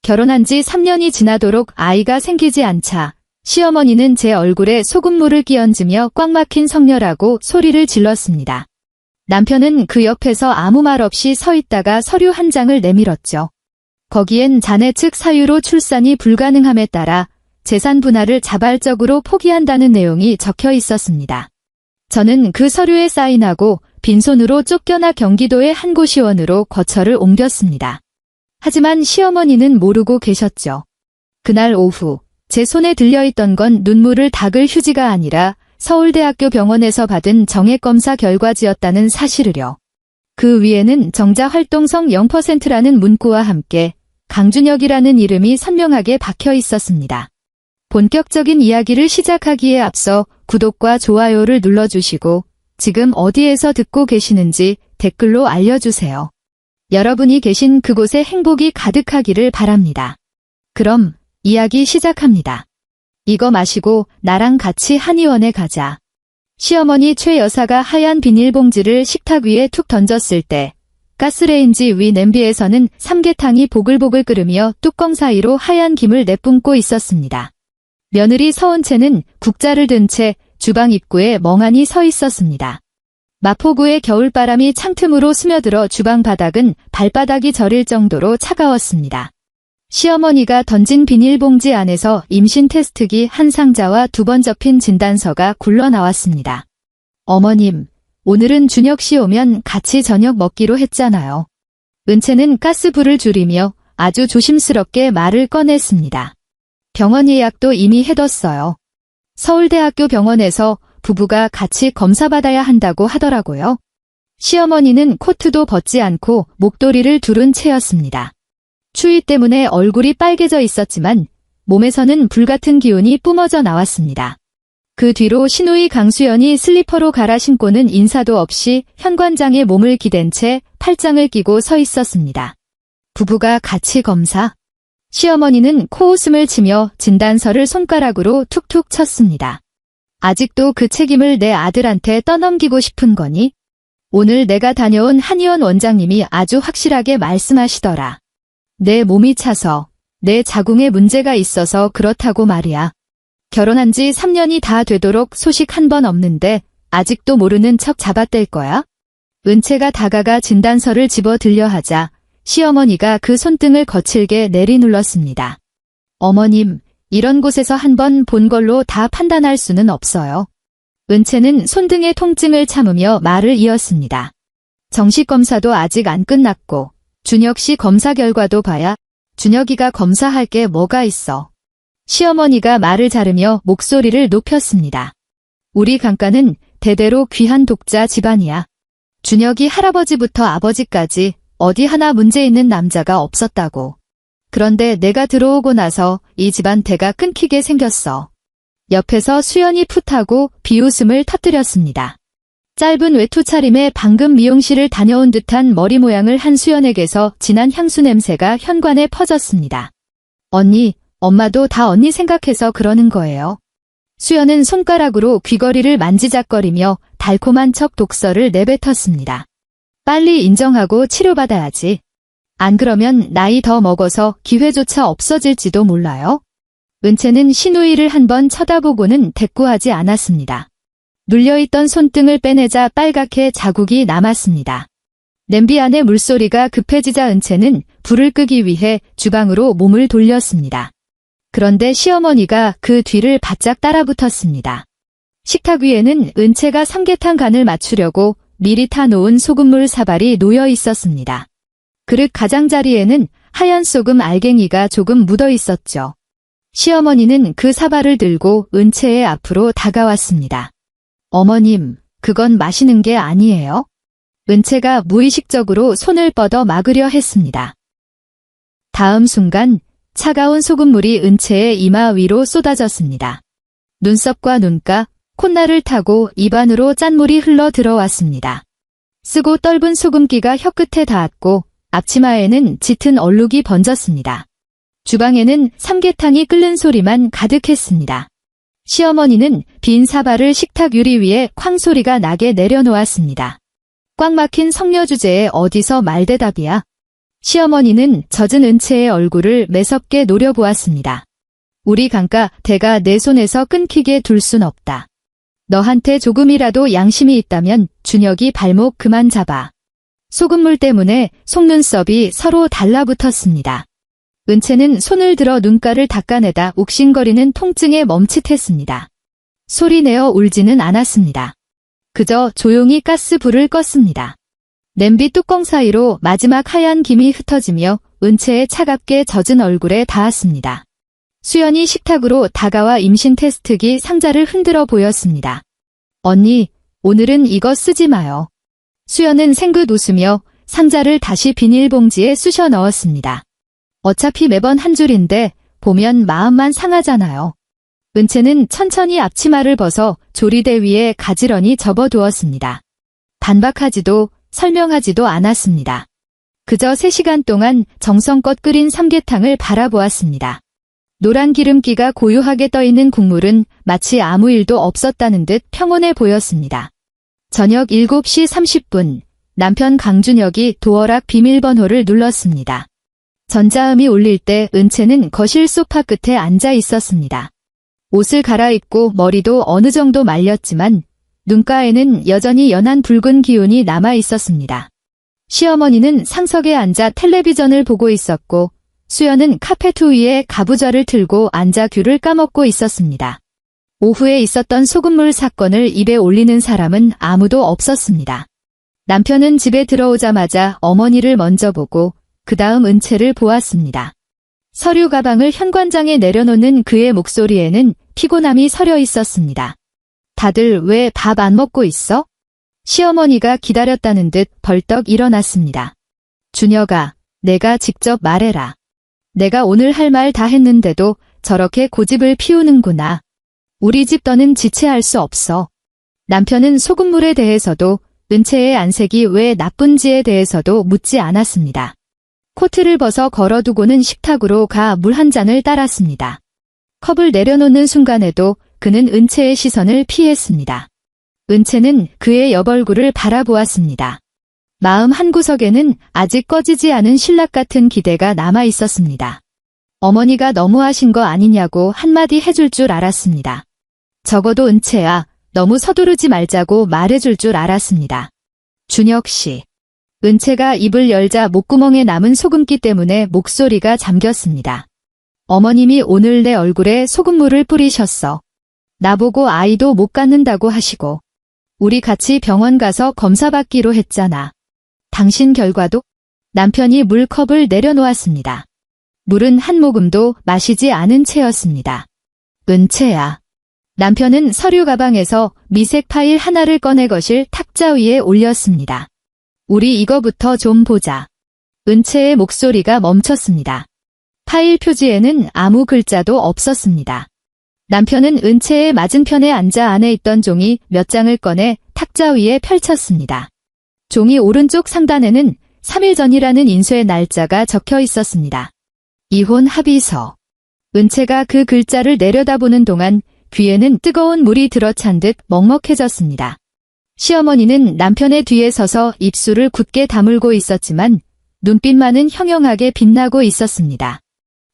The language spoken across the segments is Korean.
결혼한 지 3년이 지나도록 아이가 생기지 않자 시어머니는 제 얼굴에 소금물을 끼얹으며 꽉 막힌 성녀라고 소리를 질렀습니다. 남편은 그 옆에서 아무 말 없이 서 있다가 서류 한 장을 내밀었죠. 거기엔 자네 측 사유로 출산이 불가능함에 따라 재산 분할을 자발적으로 포기한다는 내용이 적혀 있었습니다. 저는 그 서류에 사인하고 빈손으로 쫓겨나 경기도의 한 고시원으로 거처를 옮겼습니다. 하지만 시어머니는 모르고 계셨죠. 그날 오후 제 손에 들려있던 건 눈물을 닦을 휴지가 아니라 서울대학교 병원에서 받은 정액검사 결과지였다는 사실을요. 그 위에는 정자활동성 0%라는 문구와 함께 강준혁이라는 이름이 선명하게 박혀 있었습니다. 본격적인 이야기를 시작하기에 앞서 구독과 좋아요를 눌러주시고 지금 어디에서 듣고 계시는지 댓글로 알려주세요. 여러분이 계신 그곳에 행복이 가득하기를 바랍니다. 그럼 이야기 시작합니다. 이거 마시고 나랑 같이 한의원에 가자. 시어머니 최 여사가 하얀 비닐봉지를 식탁 위에 툭 던졌을 때 가스레인지 위 냄비에서는 삼계탕이 보글보글 끓으며 뚜껑 사이로 하얀 김을 내뿜고 있었습니다. 며느리 서은채는 국자를 든 채 주방 입구에 멍하니 서 있었습니다. 마포구의 겨울바람이 창틈으로 스며들어 주방 바닥은 발바닥이 저릴 정도로 차가웠습니다. 시어머니가 던진 비닐봉지 안에서 임신 테스트기 한 상자와 2번 접힌 진단서가 굴러나왔습니다. 어머님, 오늘은 준혁 씨 오면 같이 저녁 먹기로 했잖아요. 은채는 가스불을 줄이며 아주 조심스럽게 말을 꺼냈습니다. 병원 예약도 이미 해뒀어요. 서울대학교 병원에서 부부가 같이 검사받아야 한다고 하더라고요. 시어머니는 코트도 벗지 않고 목도리를 두른 채였습니다. 추위 때문에 얼굴이 빨개져 있었지만 몸에서는 불같은 기운이 뿜어져 나왔습니다. 그 뒤로 시누이 강수연이 슬리퍼로 갈아 신고는 인사도 없이 현관장에 몸을 기댄 채 팔짱을 끼고 서 있었습니다. 부부가 같이 검사? 시어머니는 코웃음을 치며 진단서를 손가락으로 툭툭 쳤습니다. 아직도 그 책임을 내 아들한테 떠넘기고 싶은 거니? 오늘 내가 다녀온 한의원 원장님이 아주 확실하게 말씀하시더라. 내 몸이 차서 내 자궁에 문제가 있어서 그렇다고 말이야. 결혼한 지 3년이 다 되도록 소식 한 번 없는데 아직도 모르는 척 잡아댈 거야? 은채가 다가가 진단서를 집어 들려 하자 시어머니가 그 손등을 거칠게 내리눌렀습니다. 어머님, 이런 곳에서 한 번 본 걸로 다 판단할 수는 없어요. 은채는 손등의 통증을 참으며 말을 이었습니다. 정식 검사도 아직 안 끝났고 준혁 씨 검사 결과도 봐야 준혁이가 검사할 게 뭐가 있어. 시어머니가 말을 자르며 목소리를 높였습니다. 우리 강가는 대대로 귀한 독자 집안이야. 준혁이 할아버지부터 아버지까지 어디 하나 문제 있는 남자가 없었다고. 그런데 내가 들어오고 나서 이 집안 대가 끊기게 생겼어. 옆에서 수연이 풋하고 비웃음을 터뜨렸습니다. 짧은 외투 차림에 방금 미용실을 다녀온 듯한 머리 모양을 한 수연에게서 진한 향수 냄새가 현관에 퍼졌습니다. 언니, 엄마도 다 언니 생각해서 그러는 거예요. 수연은 손가락으로 귀걸이를 만지작거리며 달콤한 척 독서를 내뱉었습니다. 빨리 인정하고 치료받아야지. 안 그러면 나이 더 먹어서 기회조차 없어질지도 몰라요. 은채는 시누이를 한번 쳐다보고는 대꾸하지 않았습니다. 눌려있던 손등을 빼내자 빨갛게 자국이 남았습니다. 냄비 안의 물소리가 급해지자 은채는 불을 끄기 위해 주방으로 몸을 돌렸습니다. 그런데 시어머니가 그 뒤를 바짝 따라붙었습니다. 식탁 위에는 은채가 삼계탕 간을 맞추려고 미리 타놓은 소금물 사발이 놓여 있었습니다. 그릇 가장자리에는 하얀 소금 알갱이가 조금 묻어 있었죠. 시어머니는 그 사발을 들고 은채의 앞으로 다가왔습니다. 어머님, 그건 마시는 게 아니에요? 은채가 무의식적으로 손을 뻗어 막으려 했습니다. 다음 순간 차가운 소금물이 은채의 이마 위로 쏟아졌습니다. 눈썹과 눈가, 콧날을 타고 입안으로 짠물이 흘러 들어왔습니다. 쓰고 떫은 소금기가 혀끝에 닿았고 앞치마에는 짙은 얼룩이 번졌습니다. 주방에는 삼계탕이 끓는 소리만 가득했습니다. 시어머니는 빈 사발을 식탁 유리 위에 쾅 소리가 나게 내려놓았습니다. 꽉 막힌 성녀 주제에 어디서 말대답이야? 시어머니는 젖은 은채의 얼굴을 매섭게 노려보았습니다. 우리 강가 대가 내 손에서 끊기게 둘 순 없다. 너한테 조금이라도 양심이 있다면 준혁이 발목 그만 잡아. 소금물 때문에 속눈썹이 서로 달라붙었습니다. 은채는 손을 들어 눈가를 닦아내다 욱신거리는 통증에 멈칫했습니다. 소리내어 울지는 않았습니다. 그저 조용히 가스불을 껐습니다. 냄비 뚜껑 사이로 마지막 하얀 김이 흩어지며 은채의 차갑게 젖은 얼굴에 닿았습니다. 수연이 식탁으로 다가와 임신 테스트기 상자를 흔들어 보였습니다. 언니, 오늘은 이거 쓰지 마요. 수연은 생긋 웃으며 상자를 다시 비닐봉지에 쑤셔 넣었습니다. 어차피 매번 한 줄인데 보면 마음만 상하잖아요. 은채는 천천히 앞치마를 벗어 조리대 위에 가지런히 접어두었습니다. 반박하지도 설명하지도 않았습니다. 그저 3시간 동안 정성껏 끓인 삼계탕을 바라보았습니다. 노란 기름기가 고요하게 떠있는 국물은 마치 아무 일도 없었다는 듯 평온해 보였습니다. 저녁 7시 30분, 남편 강준혁이 도어락 비밀번호를 눌렀습니다. 전자음이 울릴 때 은채는 거실 소파 끝에 앉아 있었습니다. 옷을 갈아입고 머리도 어느 정도 말렸지만 눈가에는 여전히 연한 붉은 기운이 남아 있었습니다. 시어머니는 상석에 앉아 텔레비전을 보고 있었고 수연은 카페트 위에 가부좌를 틀고 앉아 귤을 까먹고 있었습니다. 오후에 있었던 소금물 사건을 입에 올리는 사람은 아무도 없었습니다. 남편은 집에 들어오자마자 어머니를 먼저 보고 그 다음 은채를 보았습니다. 서류 가방을 현관장에 내려놓는 그의 목소리에는 피곤함이 서려 있었습니다. 다들 왜 밥 안 먹고 있어? 시어머니가 기다렸다는 듯 벌떡 일어났습니다. 준혁아, 내가 직접 말해라. 내가 오늘 할 말 다 했는데도 저렇게 고집을 피우는구나. 우리 집 너는 지체할 수 없어. 남편은 소금물에 대해서도 은채의 안색이 왜 나쁜지에 대해서도 묻지 않았습니다. 코트를 벗어 걸어두고는 식탁으로 가 물 한 잔을 따랐습니다. 컵을 내려놓는 순간에도 그는 은채의 시선을 피했습니다. 은채는 그의 옆얼굴을 바라보았습니다. 마음 한구석에는 아직 꺼지지 않은 신락 같은 기대가 남아 있었습니다. 어머니가 너무하신 거 아니냐고 한마디 해줄 줄 알았습니다. 적어도 은채야, 너무 서두르지 말자고 말해줄 줄 알았습니다. 준혁 씨. 은채가 입을 열자 목구멍에 남은 소금기 때문에 목소리가 잠겼습니다. 어머님이 오늘 내 얼굴에 소금물을 뿌리셨어. 나보고 아이도 못 갖는다고 하시고. 우리 같이 병원 가서 검사받기로 했잖아. 당신 결과도? 남편이 물컵을 내려놓았습니다. 물은 한 모금도 마시지 않은 채였습니다. 은채야. 남편은 서류 가방에서 미색 파일 하나를 꺼내 거실 탁자 위에 올렸습니다. 우리 이거부터 좀 보자. 은채의 목소리가 멈췄습니다. 파일 표지에는 아무 글자도 없었습니다. 남편은 은채의 맞은편에 앉아 안에 있던 종이 몇 장을 꺼내 탁자 위에 펼쳤습니다. 종이 오른쪽 상단에는 3일 전이라는 인쇄 날짜가 적혀 있었습니다. 이혼 합의서. 은채가 그 글자를 내려다보는 동안 귀에는 뜨거운 물이 들어찬 듯 먹먹해졌습니다. 시어머니는 남편의 뒤에 서서 입술을 굳게 다물고 있었지만 눈빛만은 형형하게 빛나고 있었습니다.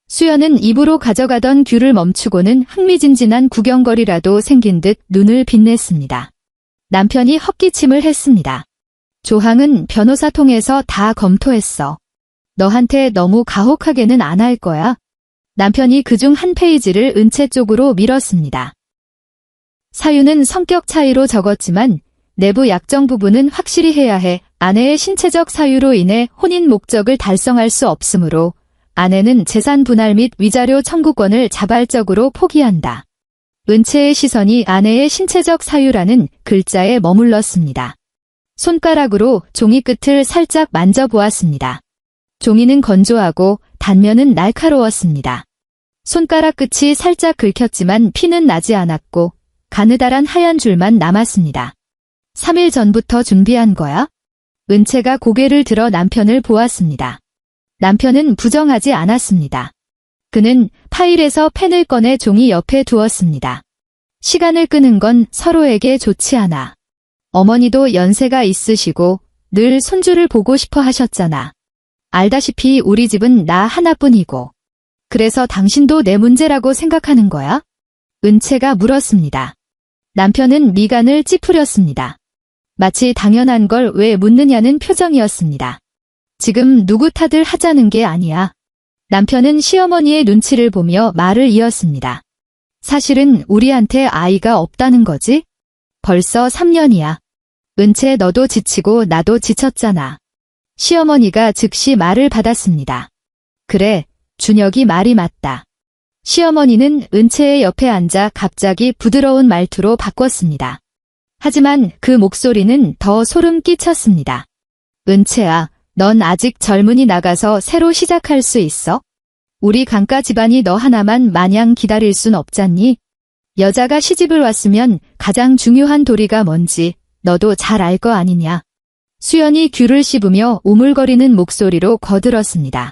수연은 입으로 가져가던 귤을 멈추고는 흥미진진한 구경거리라도 생긴 듯 눈을 빛냈습니다. 남편이 헛기침을 했습니다. 조항은 변호사 통해서 다 검토했어. 너한테 너무 가혹하게는 안 할 거야. 남편이 그중 한 페이지를 은채 쪽으로 밀었습니다. 사유는 성격 차이로 적었지만 내부 약정 부분은 확실히 해야 해. 아내의 신체적 사유로 인해 혼인 목적을 달성할 수 없으므로 아내는 재산 분할 및 위자료 청구권을 자발적으로 포기한다. 은채의 시선이 아내의 신체적 사유라는 글자에 머물렀습니다. 손가락으로 종이 끝을 살짝 만져보았습니다. 종이는 건조하고 단면은 날카로웠습니다. 손가락 끝이 살짝 긁혔지만 피는 나지 않았고 가느다란 하얀 줄만 남았습니다. 3일 전부터 준비한 거야? 은채가 고개를 들어 남편을 보았습니다. 남편은 부정하지 않았습니다. 그는 파일에서 펜을 꺼내 종이 옆에 두었습니다. 시간을 끄는 건 서로에게 좋지 않아. 어머니도 연세가 있으시고 늘 손주를 보고 싶어 하셨잖아. 알다시피 우리 집은 나 하나뿐이고. 그래서 당신도 내 문제라고 생각하는 거야? 은채가 물었습니다. 남편은 미간을 찌푸렸습니다. 마치 당연한 걸 왜 묻느냐는 표정이었습니다. 지금 누구 탓을 하자는 게 아니야. 남편은 시어머니의 눈치를 보며 말을 이었습니다. 사실은 우리한테 아이가 없다는 거지? 벌써 3년이야. 은채 너도 지치고 나도 지쳤잖아. 시어머니가 즉시 말을 받았습니다. 그래, 준혁이 말이 맞다. 시어머니는 은채의 옆에 앉아 갑자기 부드러운 말투로 바꿨습니다. 하지만 그 목소리는 더 소름 끼쳤습니다. 은채야, 넌 아직 젊은이 나가서 새로 시작할 수 있어? 우리 강가 집안이 너 하나만 마냥 기다릴 순 없잖니? 여자가 시집을 왔으면 가장 중요한 도리가 뭔지 너도 잘 알 거 아니냐? 수연이 귤을 씹으며 우물거리는 목소리로 거들었습니다.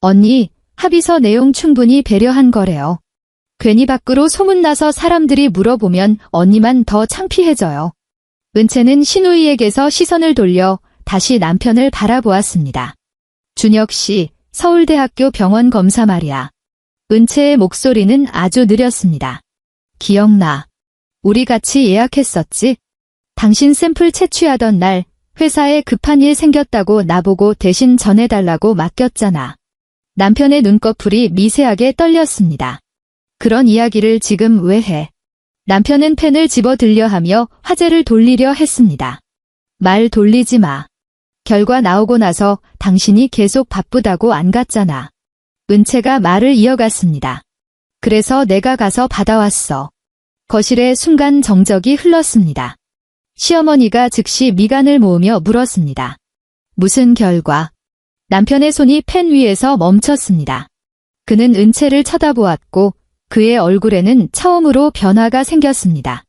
언니, 합의서 내용 충분히 배려한 거래요. 괜히 밖으로 소문나서 사람들이 물어보면 언니만 더 창피해져요. 은채는 신우이에게서 시선을 돌려 다시 남편을 바라보았습니다. 준혁 씨, 서울대학교 병원 검사 말이야. 은채의 목소리는 아주 느렸습니다. 기억나. 우리 같이 예약했었지? 당신 샘플 채취하던 날 회사에 급한 일 생겼다고 나보고 대신 전해달라고 맡겼잖아. 남편의 눈꺼풀이 미세하게 떨렸습니다. 그런 이야기를 지금 왜 해? 남편은 펜을 집어들려 하며 화제를 돌리려 했습니다. 말 돌리지 마. 결과 나오고 나서 당신이 계속 바쁘다고 안 갔잖아. 은채가 말을 이어갔습니다. 그래서 내가 가서 받아왔어. 거실에 순간 정적이 흘렀습니다. 시어머니가 즉시 미간을 모으며 물었습니다. 무슨 결과? 남편의 손이 펜 위에서 멈췄습니다. 그는 은채를 쳐다보았고 그의 얼굴에는 처음으로 변화가 생겼습니다.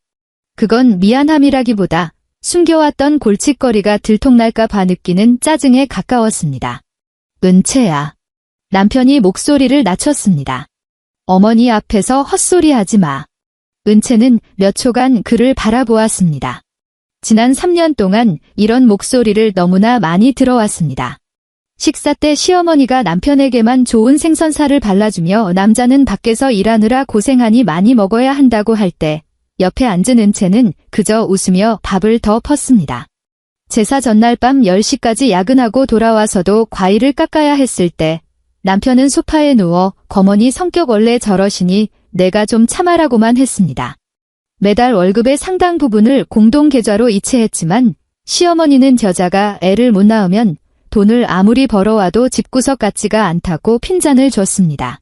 그건 미안함이라기보다 숨겨왔던 골칫거리가 들통날까 봐 느끼는 짜증에 가까웠습니다. 은채야. 남편이 목소리를 낮췄습니다. 어머니 앞에서 헛소리하지 마. 은채는 몇 초간 그를 바라보았습니다. 지난 3년 동안 이런 목소리를 너무나 많이 들어왔습니다. 식사 때 시어머니가 남편에게만 좋은 생선살을 발라주며 남자는 밖에서 일하느라 고생하니 많이 먹어야 한다고 할 때 옆에 앉은 은채는 그저 웃으며 밥을 더 펐습니다. 제사 전날 밤 10시까지 야근하고 돌아와서도 과일을 깎아야 했을 때 남편은 소파에 누워 거머니 성격 원래 저러시니 내가 좀 참아라고만 했습니다. 매달 월급의 상당 부분을 공동계좌로 이체했지만 시어머니는 여자가 애를 못 낳으면 돈을 아무리 벌어와도 집구석 같지가 않다고 핀잔을 줬습니다.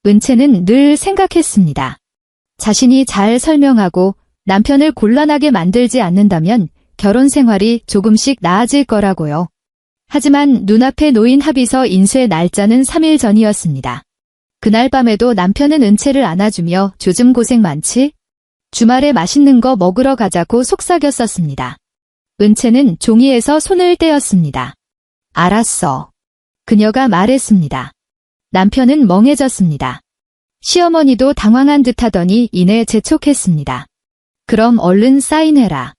은채는 늘 생각했습니다. 자신이 잘 설명하고 남편을 곤란하게 만들지 않는다면 결혼 생활이 조금씩 나아질 거라고요. 하지만 눈앞에 놓인 합의서 인쇄 날짜는 3일 전이었습니다. 그날 밤에도 남편은 은채를 안아주며 요즘 고생 많지? 주말에 맛있는 거 먹으러 가자고 속삭였었습니다. 은채는 종이에서 손을 떼었습니다. 알았어. 그녀가 말했습니다. 남편은 멍해졌습니다. 시어머니도 당황한 듯하더니 이내 재촉했습니다. 그럼 얼른 사인해라.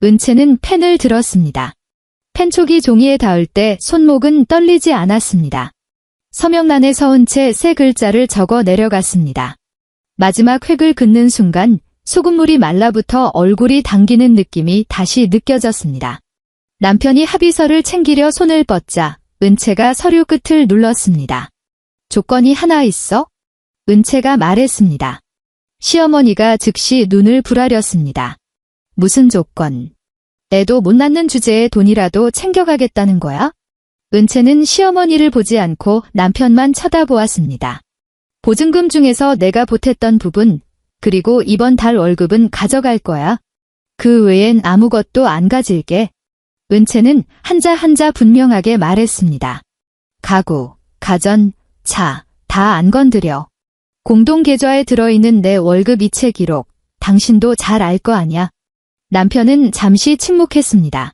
은채는 펜을 들었습니다. 펜촉이 종이에 닿을 때 손목은 떨리지 않았습니다. 서명란에 서은 채 세 글자를 적어 내려갔습니다. 마지막 획을 긋는 순간 소금물이 말라붙어 얼굴이 당기는 느낌이 다시 느껴졌습니다. 남편이 합의서를 챙기려 손을 뻗자 은채가 서류 끝을 눌렀습니다. 조건이 하나 있어? 은채가 말했습니다. 시어머니가 즉시 눈을 부라렸습니다. 무슨 조건? 애도 못 낳는 주제에 돈이라도 챙겨가겠다는 거야? 은채는 시어머니를 보지 않고 남편만 쳐다보았습니다. 보증금 중에서 내가 보탰던 부분, 그리고 이번 달 월급은 가져갈 거야. 그 외엔 아무것도 안 가질게. 은채는 한자 한자 분명하게 말했습니다. 가구, 가전, 차, 다 안 건드려. 공동계좌에 들어있는 내 월급 이체 기록, 당신도 잘 알 거 아냐. 남편은 잠시 침묵했습니다.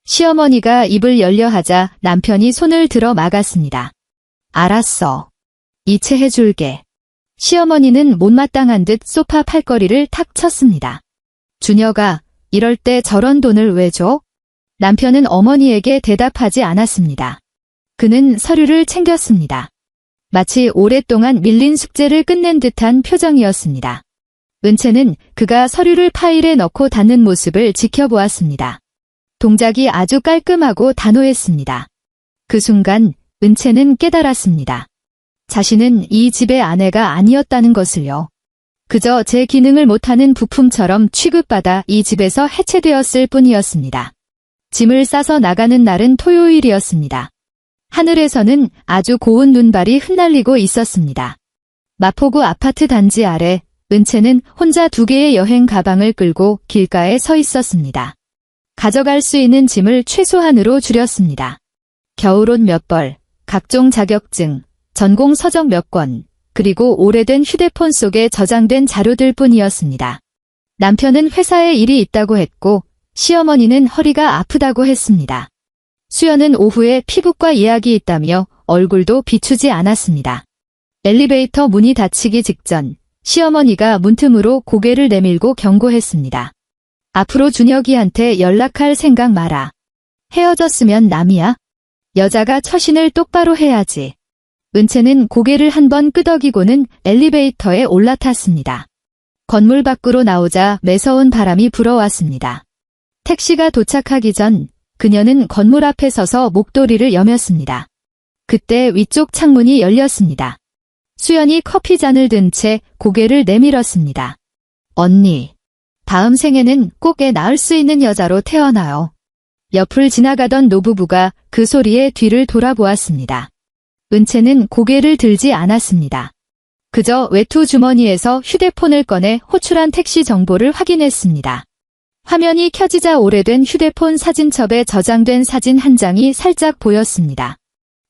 시어머니가 입을 열려 하자 남편이 손을 들어 막았습니다. 알았어. 이체해줄게. 시어머니는 못마땅한 듯 소파 팔걸이를 탁 쳤습니다. 준혁아, 이럴 때 저런 돈을 왜 줘? 남편은 어머니에게 대답하지 않았습니다. 그는 서류를 챙겼습니다. 마치 오랫동안 밀린 숙제를 끝낸 듯한 표정이었습니다. 은채는 그가 서류를 파일에 넣고 닫는 모습을 지켜보았습니다. 동작이 아주 깔끔하고 단호했습니다. 그 순간 은채는 깨달았습니다. 자신은 이 집의 아내가 아니었다는 것을요. 그저 제 기능을 못하는 부품처럼 취급받아 이 집에서 해체되었을 뿐이었습니다. 짐을 싸서 나가는 날은 토요일이었습니다. 하늘에서는 아주 고운 눈발이 흩날리고 있었습니다. 마포구 아파트 단지 아래 은채는 혼자 2개의 여행 가방을 끌고 길가에 서 있었습니다. 가져갈 수 있는 짐을 최소한으로 줄였습니다. 겨울옷 몇 벌, 각종 자격증, 전공 서적 몇 권, 그리고 오래된 휴대폰 속에 저장된 자료들 뿐이었습니다. 남편은 회사에 일이 있다고 했고 시어머니는 허리가 아프다고 했습니다. 수연은 오후에 피부과 예약이 있다며 얼굴도 비추지 않았습니다. 엘리베이터 문이 닫히기 직전 시어머니가 문틈으로 고개를 내밀고 경고했습니다. 앞으로 준혁이한테 연락할 생각 마라. 헤어졌으면 남이야. 여자가 처신을 똑바로 해야지. 은채는 고개를 한번 끄덕이고는 엘리베이터에 올라탔습니다. 건물 밖으로 나오자 매서운 바람이 불어왔습니다. 택시가 도착하기 전 그녀는 건물 앞에 서서 목도리를 여몄습니다. 그때 위쪽 창문이 열렸습니다. 수연이 커피잔을 든 채 고개를 내밀었습니다. 언니, 다음 생에는 꼭 애 낳을 수 있는 여자로 태어나요. 옆을 지나가던 노부부가 그 소리에 뒤를 돌아보았습니다. 은채는 고개를 들지 않았습니다. 그저 외투 주머니에서 휴대폰을 꺼내 호출한 택시 정보를 확인했습니다. 화면이 켜지자 오래된 휴대폰 사진첩에 저장된 사진 한 장이 살짝 보였습니다.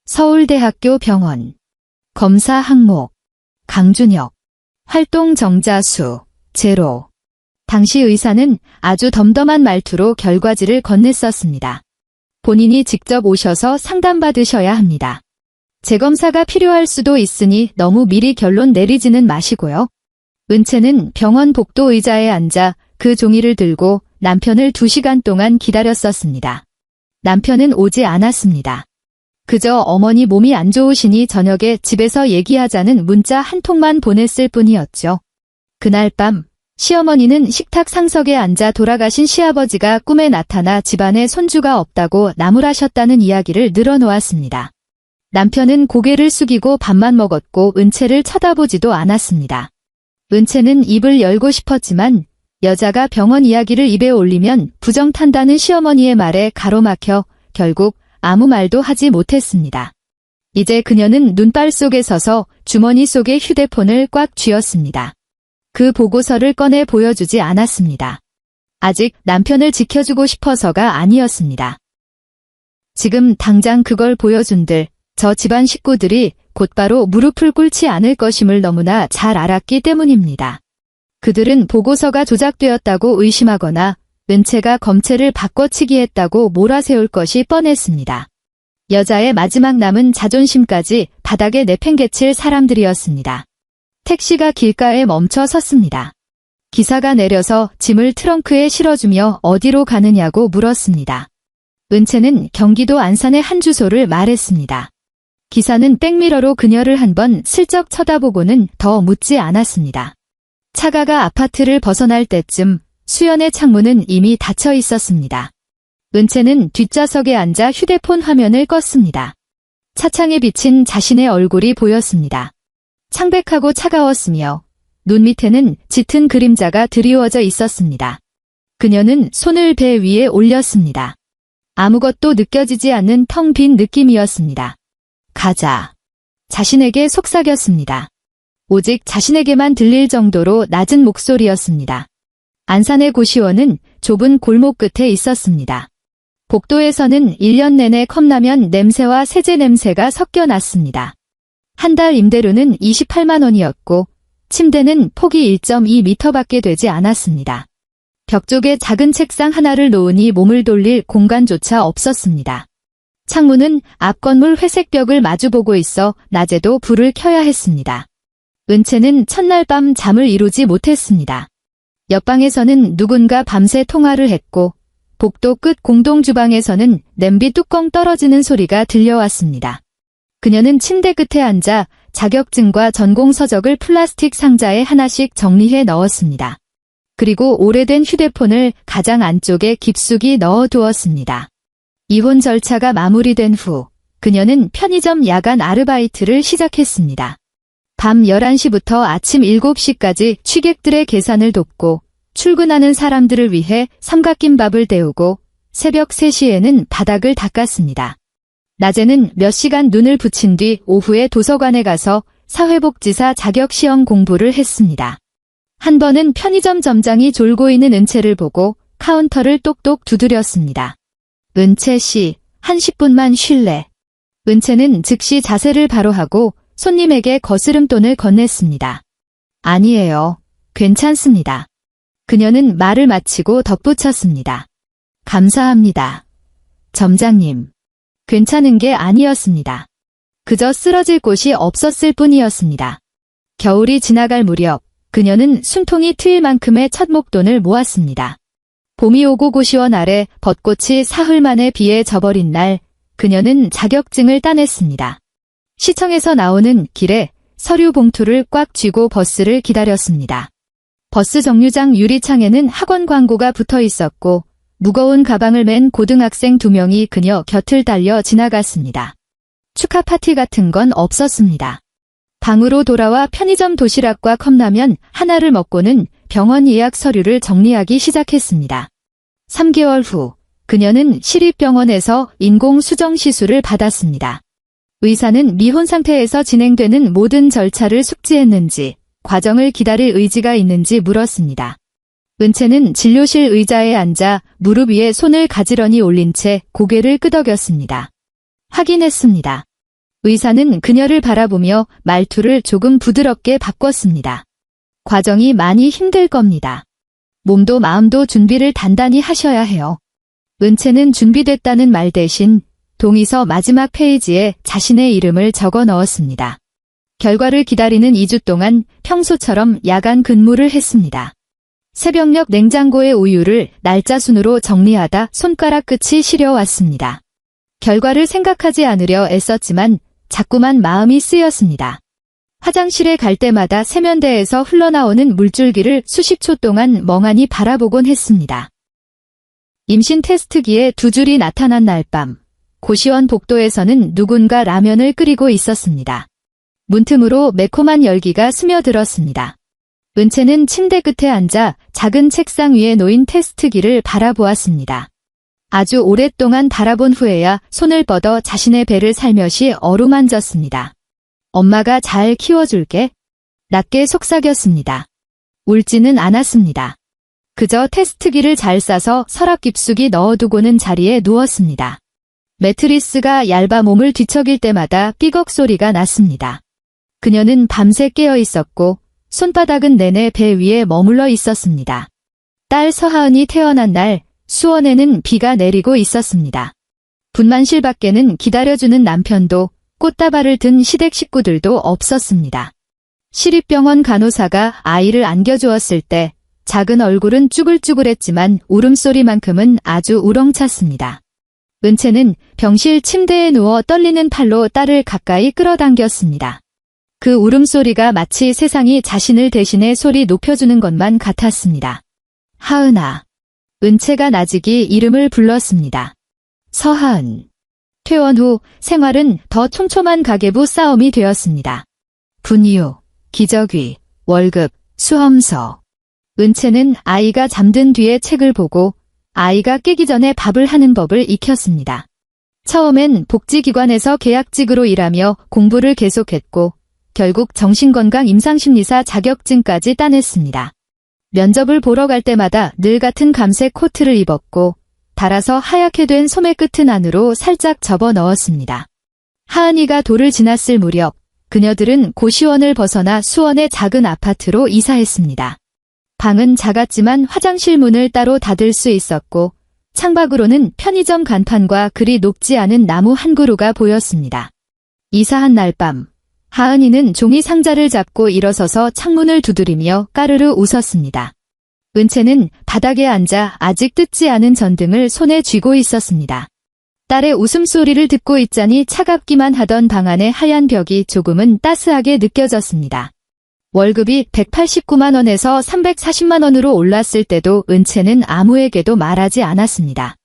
서울대학교 병원. 검사 항목. 강준혁. 활동 정자수. 제로. 당시 의사는 아주 덤덤한 말투로 결과지를 건넸었습니다. 본인이 직접 오셔서 상담받으셔야 합니다. 재검사가 필요할 수도 있으니 너무 미리 결론 내리지는 마시고요. 은채는 병원 복도 의자에 앉아 그 종이를 들고 남편을 2시간 동안 기다렸었습니다. 남편은 오지 않았습니다. 그저 어머니 몸이 안 좋으시니 저녁에 집에서 얘기하자는 문자 한 통만 보냈을 뿐이었죠. 그날 밤 시어머니는 식탁 상석에 앉아 돌아가신 시아버지가 꿈에 나타나 집안에 손주가 없다고 나무라셨다는 이야기를 늘어놓았습니다. 남편은 고개를 숙이고 밥만 먹었고 은채를 쳐다보지도 않았습니다. 은채는 입을 열고 싶었지만 여자가 병원 이야기를 입에 올리면 부정탄다는 시어머니의 말에 가로막혀 결국 아무 말도 하지 못했습니다. 이제 그녀는 눈발 속에 서서 주머니 속의 휴대폰을 꽉 쥐었습니다. 그 보고서를 꺼내 보여주지 않았습니다. 아직 남편을 지켜주고 싶어서가 아니었습니다. 지금 당장 그걸 보여준들 저 집안 식구들이 곧바로 무릎을 꿇지 않을 것임을 너무나 잘 알았기 때문입니다. 그들은 보고서가 조작되었다고 의심하거나 은채가 검체를 바꿔치기 했다고 몰아세울 것이 뻔했습니다. 여자의 마지막 남은 자존심까지 바닥에 내팽개칠 사람들이었습니다. 택시가 길가에 멈춰 섰습니다. 기사가 내려서 짐을 트렁크에 실어주며 어디로 가느냐고 물었습니다. 은채는 경기도 안산의 한 주소를 말했습니다. 기사는 백미러로 그녀를 한번 슬쩍 쳐다보고는 더 묻지 않았습니다. 차가가 아파트를 벗어날 때쯤 수연의 창문은 이미 닫혀 있었습니다. 은채는 뒷좌석에 앉아 휴대폰 화면을 껐습니다. 차창에 비친 자신의 얼굴이 보였습니다. 창백하고 차가웠으며 눈 밑에는 짙은 그림자가 드리워져 있었습니다. 그녀는 손을 배 위에 올렸습니다. 아무것도 느껴지지 않는 텅 빈 느낌이었습니다. 가자. 자신에게 속삭였습니다. 오직 자신에게만 들릴 정도로 낮은 목소리였습니다. 안산의 고시원은 좁은 골목 끝에 있었습니다. 복도에서는 1년 내내 컵라면 냄새와 세제 냄새가 섞여 났습니다. 한 달 임대료는 28만 원이었고 침대는 폭이 1.2m밖에 되지 않았습니다. 벽 쪽에 작은 책상 하나를 놓으니 몸을 돌릴 공간조차 없었습니다. 창문은 앞 건물 회색 벽을 마주보고 있어 낮에도 불을 켜야 했습니다. 은채는 첫날 밤 잠을 이루지 못했습니다. 옆방에서는 누군가 밤새 통화를 했고 복도 끝 공동주방에서는 냄비 뚜껑 떨어지는 소리가 들려왔습니다. 그녀는 침대 끝에 앉아 자격증과 전공 서적을 플라스틱 상자에 하나씩 정리해 넣었습니다. 그리고 오래된 휴대폰을 가장 안쪽에 깊숙이 넣어 두었습니다. 이혼 절차가 마무리된 후 그녀는 편의점 야간 아르바이트를 시작했습니다. 밤 11시부터 아침 7시까지 취객들의 계산을 돕고 출근하는 사람들을 위해 삼각김밥을 데우고 새벽 3시에는 바닥을 닦았습니다. 낮에는 몇 시간 눈을 붙인 뒤 오후에 도서관에 가서 사회복지사 자격시험 공부를 했습니다. 한 번은 편의점 점장이 졸고 있는 은채를 보고 카운터를 똑똑 두드렸습니다. 은채 씨, 한 10분만 쉴래? 은채는 즉시 자세를 바로 하고 손님에게 거스름돈을 건넸습니다. 아니에요. 괜찮습니다. 그녀는 말을 마치고 덧붙였습니다. 감사합니다. 점장님. 괜찮은 게 아니었습니다. 그저 쓰러질 곳이 없었을 뿐이었습니다. 겨울이 지나갈 무렵 그녀는 숨통이 트일 만큼의 첫 목돈을 모았습니다. 봄이 오고 고시원 아래 벚꽃이 사흘 만에 비에 져버린 날 그녀는 자격증을 따냈습니다. 시청에서 나오는 길에 서류 봉투를 꽉 쥐고 버스를 기다렸습니다. 버스 정류장 유리창에는 학원 광고가 붙어 있었고 무거운 가방을 맨 고등학생 2명이 그녀 곁을 달려 지나갔습니다. 축하 파티 같은 건 없었습니다. 방으로 돌아와 편의점 도시락과 컵라면 하나를 먹고는 병원 예약 서류를 정리하기 시작했습니다. 3개월 후 그녀는 시립병원에서 인공수정 시술을 받았습니다. 의사는 미혼 상태에서 진행되는 모든 절차를 숙지했는지 과정을 기다릴 의지가 있는지 물었습니다. 은채는 진료실 의자에 앉아 무릎 위에 손을 가지런히 올린 채 고개를 끄덕였습니다. 확인했습니다. 의사는 그녀를 바라보며 말투를 조금 부드럽게 바꿨습니다. 과정이 많이 힘들 겁니다. 몸도 마음도 준비를 단단히 하셔야 해요. 은채는 준비됐다는 말 대신 동의서 마지막 페이지에 자신의 이름을 적어 넣었습니다. 결과를 기다리는 2주 동안 평소처럼 야간 근무를 했습니다. 새벽녘 냉장고의 우유를 날짜 순으로 정리하다 손가락 끝이 시려왔습니다. 결과를 생각하지 않으려 애썼지만 자꾸만 마음이 쓰였습니다. 화장실에 갈 때마다 세면대에서 흘러나오는 물줄기를 수십 초 동안 멍하니 바라보곤 했습니다. 임신 테스트기에 2줄이 나타난 날 밤, 고시원 복도에서는 누군가 라면을 끓이고 있었습니다. 문틈으로 매콤한 열기가 스며들었습니다. 은채는 침대 끝에 앉아 작은 책상 위에 놓인 테스트기를 바라보았습니다. 아주 오랫동안 바라본 후에야 손을 뻗어 자신의 배를 살며시 어루만졌습니다. 엄마가 잘 키워줄게. 낮게 속삭였습니다. 울지는 않았습니다. 그저 테스트기를 잘 싸서 서랍 깊숙이 넣어두고는 자리에 누웠습니다. 매트리스가 얇아 몸을 뒤척일 때마다 삐걱 소리가 났습니다. 그녀는 밤새 깨어 있었고 손바닥은 내내 배 위에 머물러 있었습니다. 딸 서하은이 태어난 날 수원에는 비가 내리고 있었습니다. 분만실 밖에는 기다려주는 남편도 꽃다발을 든 시댁 식구들도 없었습니다. 시립병원 간호사가 아이를 안겨주었을 때 작은 얼굴은 쭈글쭈글했지만 울음소리만큼은 아주 우렁찼습니다. 은채는 병실 침대에 누워 떨리는 팔로 딸을 가까이 끌어당겼습니다. 그 울음소리가 마치 세상이 자신을 대신해 소리 높여주는 것만 같았습니다. 하은아. 은채가 나직이 이름을 불렀습니다. 서하은. 퇴원 후 생활은 더 촘촘한 가계부 싸움이 되었습니다. 분유, 기저귀, 월급, 수험서. 은채는 아이가 잠든 뒤에 책을 보고 아이가 깨기 전에 밥을 하는 법을 익혔습니다. 처음엔 복지기관에서 계약직으로 일하며 공부를 계속했고 결국 정신건강 임상심리사 자격증까지 따냈습니다. 면접을 보러 갈 때마다 늘 같은 감색 코트를 입었고 달아서 하얗게 된 소매 끝은 안으로 살짝 접어 넣었습니다. 하은이가 돌을 지났을 무렵 그녀들은 고시원을 벗어나 수원의 작은 아파트로 이사했습니다. 방은 작았지만 화장실 문을 따로 닫을 수 있었고 창밖으로는 편의점 간판과 그리 높지 않은 나무 한 그루가 보였습니다. 이사한 날 밤 하은이는 종이 상자를 잡고 일어서서 창문을 두드리며 까르르 웃었습니다. 은채는 바닥에 앉아 아직 뜯지 않은 전등을 손에 쥐고 있었습니다. 딸의 웃음소리를 듣고 있자니 차갑기만 하던 방 안의 하얀 벽이 조금은 따스하게 느껴졌습니다. 월급이 189만 원에서 340만 원으로 올랐을 때도 은채는 아무에게도 말하지 않았습니다.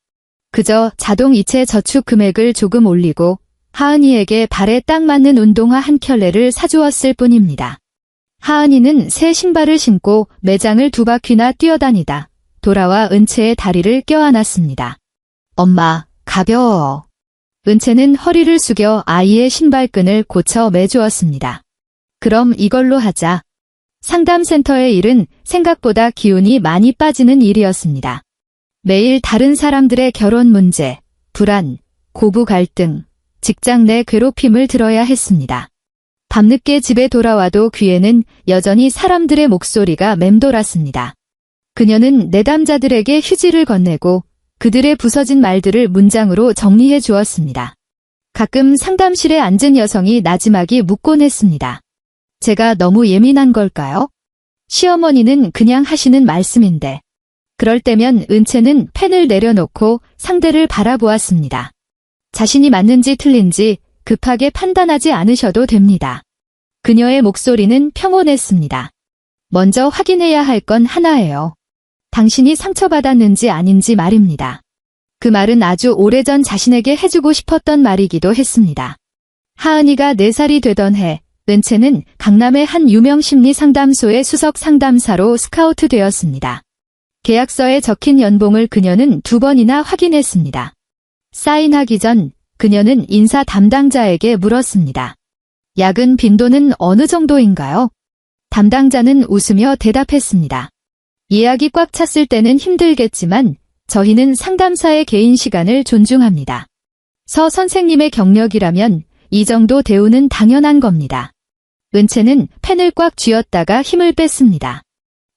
그저 자동이체 저축 금액을 조금 올리고 하은이에게 발에 딱 맞는 운동화 한 켤레를 사주었을 뿐입니다. 하은이는 새 신발을 신고 매장을 2바퀴나 뛰어다니다 돌아와 은채의 다리를 껴안았습니다. 엄마, 가벼워. 은채는 허리를 숙여 아이의 신발끈을 고쳐 매주었습니다. 그럼 이걸로 하자. 상담센터의 일은 생각보다 기운이 많이 빠지는 일이었습니다. 매일 다른 사람들의 결혼 문제, 불안, 고부 갈등, 직장 내 괴롭힘을 들어야 했습니다. 밤늦게 집에 돌아와도 귀에는 여전히 사람들의 목소리가 맴돌았습니다. 그녀는 내담자들에게 휴지를 건네고 그들의 부서진 말들을 문장으로 정리해 주었습니다. 가끔 상담실에 앉은 여성이 나지막이 묻곤 했습니다. 제가 너무 예민한 걸까요? 시어머니는 그냥 하시는 말씀인데. 그럴 때면 은채는 펜을 내려놓고 상대를 바라보았습니다. 자신이 맞는지 틀린지 급하게 판단하지 않으셔도 됩니다. 그녀의 목소리는 평온했습니다. 먼저 확인해야 할 건 하나예요. 당신이 상처받았는지 아닌지 말입니다. 그 말은 아주 오래전 자신에게 해주고 싶었던 말이기도 했습니다. 하은이가 4살이 되던 해, 은채는 강남의 한 유명 심리상담소의 수석 상담사로 스카우트 되었습니다. 계약서에 적힌 연봉을 그녀는 2번이나 확인했습니다. 사인하기 전 그녀는 인사 담당자에게 물었습니다. 야근 빈도는 어느 정도인가요? 담당자는 웃으며 대답했습니다. 예약이 꽉 찼을 때는 힘들겠지만 저희는 상담사의 개인 시간을 존중합니다. 서 선생님의 경력이라면 이 정도 대우는 당연한 겁니다. 은채는 펜을 꽉 쥐었다가 힘을 뺐습니다.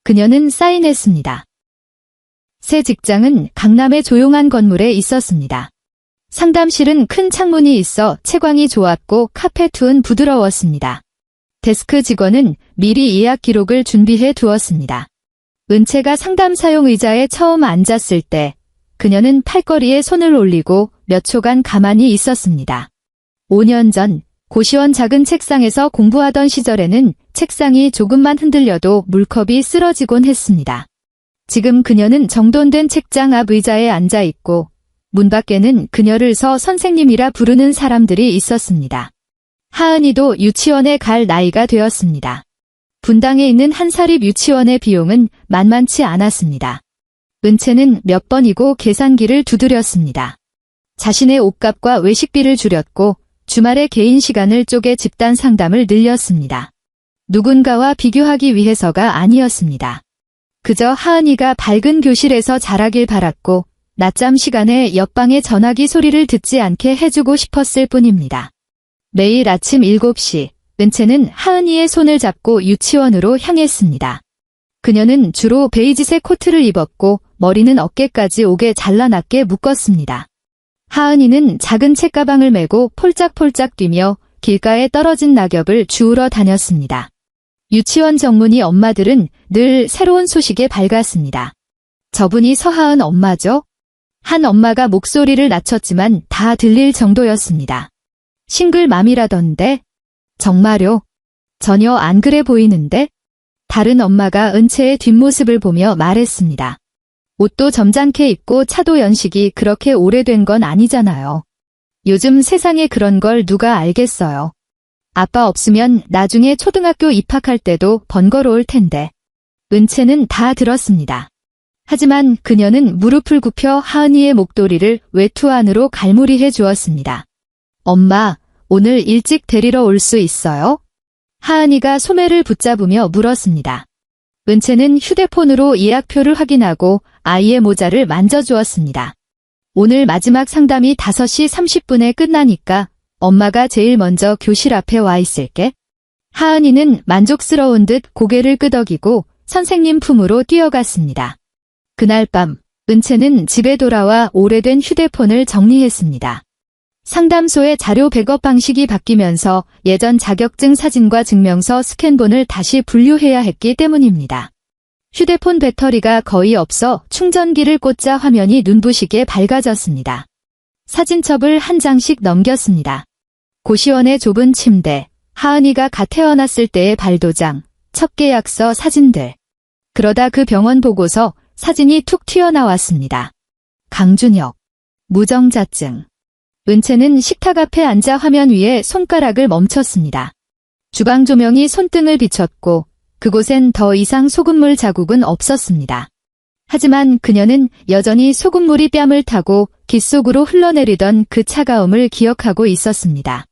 그녀는 사인했습니다. 새 직장은 강남의 조용한 건물에 있었습니다. 상담실은 큰 창문이 있어 채광이 좋았고 카페트는 부드러웠습니다. 데스크 직원은 미리 예약 기록을 준비해 두었습니다. 은채가 상담사용 의자에 처음 앉았을 때 그녀는 팔걸이에 손을 올리고 몇 초간 가만히 있었습니다. 5년 전 고시원 작은 책상에서 공부하던 시절에는 책상이 조금만 흔들려도 물컵이 쓰러지곤 했습니다. 지금 그녀는 정돈된 책장 앞 의자에 앉아 있고 문 밖에는 그녀를 서 선생님이라 부르는 사람들이 있었습니다. 하은이도 유치원에 갈 나이가 되었습니다. 분당에 있는 한사립 유치원의 비용은 만만치 않았습니다. 은채는 몇 번이고 계산기를 두드렸습니다. 자신의 옷값과 외식비를 줄였고 주말에 개인 시간을 쪼개 집단 상담을 늘렸습니다. 누군가와 비교하기 위해서가 아니었습니다. 그저 하은이가 밝은 교실에서 자라길 바랐고 낮잠 시간에 옆방의 전화기 소리를 듣지 않게 해주고 싶었을 뿐입니다. 매일 아침 7시 은채는 하은이의 손을 잡고 유치원으로 향했습니다. 그녀는 주로 베이지색 코트를 입었고 머리는 어깨까지 오게 잘라놨게 묶었습니다. 하은이는 작은 책가방을 메고 폴짝폴짝 뛰며 길가에 떨어진 낙엽을 주우러 다녔습니다. 유치원 정문이 엄마들은 늘 새로운 소식에 밝았습니다. 저분이 서하은 엄마죠? 한 엄마가 목소리를 낮췄지만 다 들릴 정도였습니다. 싱글맘이라던데? 정말요? 전혀 안 그래 보이는데? 다른 엄마가 은채의 뒷모습을 보며 말했습니다. 옷도 점잖게 입고 차도 연식이 그렇게 오래된 건 아니잖아요. 요즘 세상에 그런 걸 누가 알겠어요. 아빠 없으면 나중에 초등학교 입학할 때도 번거로울 텐데. 은채는 다 들었습니다. 하지만 그녀는 무릎을 굽혀 하은이의 목도리를 외투 안으로 갈무리해 주었습니다. 엄마, 오늘 일찍 데리러 올 수 있어요? 하은이가 소매를 붙잡으며 물었습니다. 은채는 휴대폰으로 예약표를 확인하고 아이의 모자를 만져주었습니다. 오늘 마지막 상담이 5시 30분에 끝나니까 엄마가 제일 먼저 교실 앞에 와 있을게. 하은이는 만족스러운 듯 고개를 끄덕이고 선생님 품으로 뛰어갔습니다. 그날 밤 은채는 집에 돌아와 오래된 휴대폰을 정리했습니다. 상담소의 자료 백업 방식이 바뀌면서 예전 자격증 사진과 증명서 스캔본을 다시 분류해야 했기 때문입니다. 휴대폰 배터리가 거의 없어 충전기를 꽂자 화면이 눈부시게 밝아졌습니다. 사진첩을 한 장씩 넘겼습니다. 고시원의 좁은 침대, 하은이가 갓 태어났을 때의 발도장, 첫 계약서 사진들. 그러다 그 병원 보고서 사진이 툭 튀어나왔습니다. 강준혁, 무정자증. 은채는 식탁 앞에 앉아 화면 위에 손가락을 멈췄습니다. 주방 조명이 손등을 비췄고 그곳엔 더 이상 소금물 자국은 없었습니다. 하지만 그녀는 여전히 소금물이 뺨을 타고 귓 속으로 흘러내리던 그 차가움을 기억하고 있었습니다.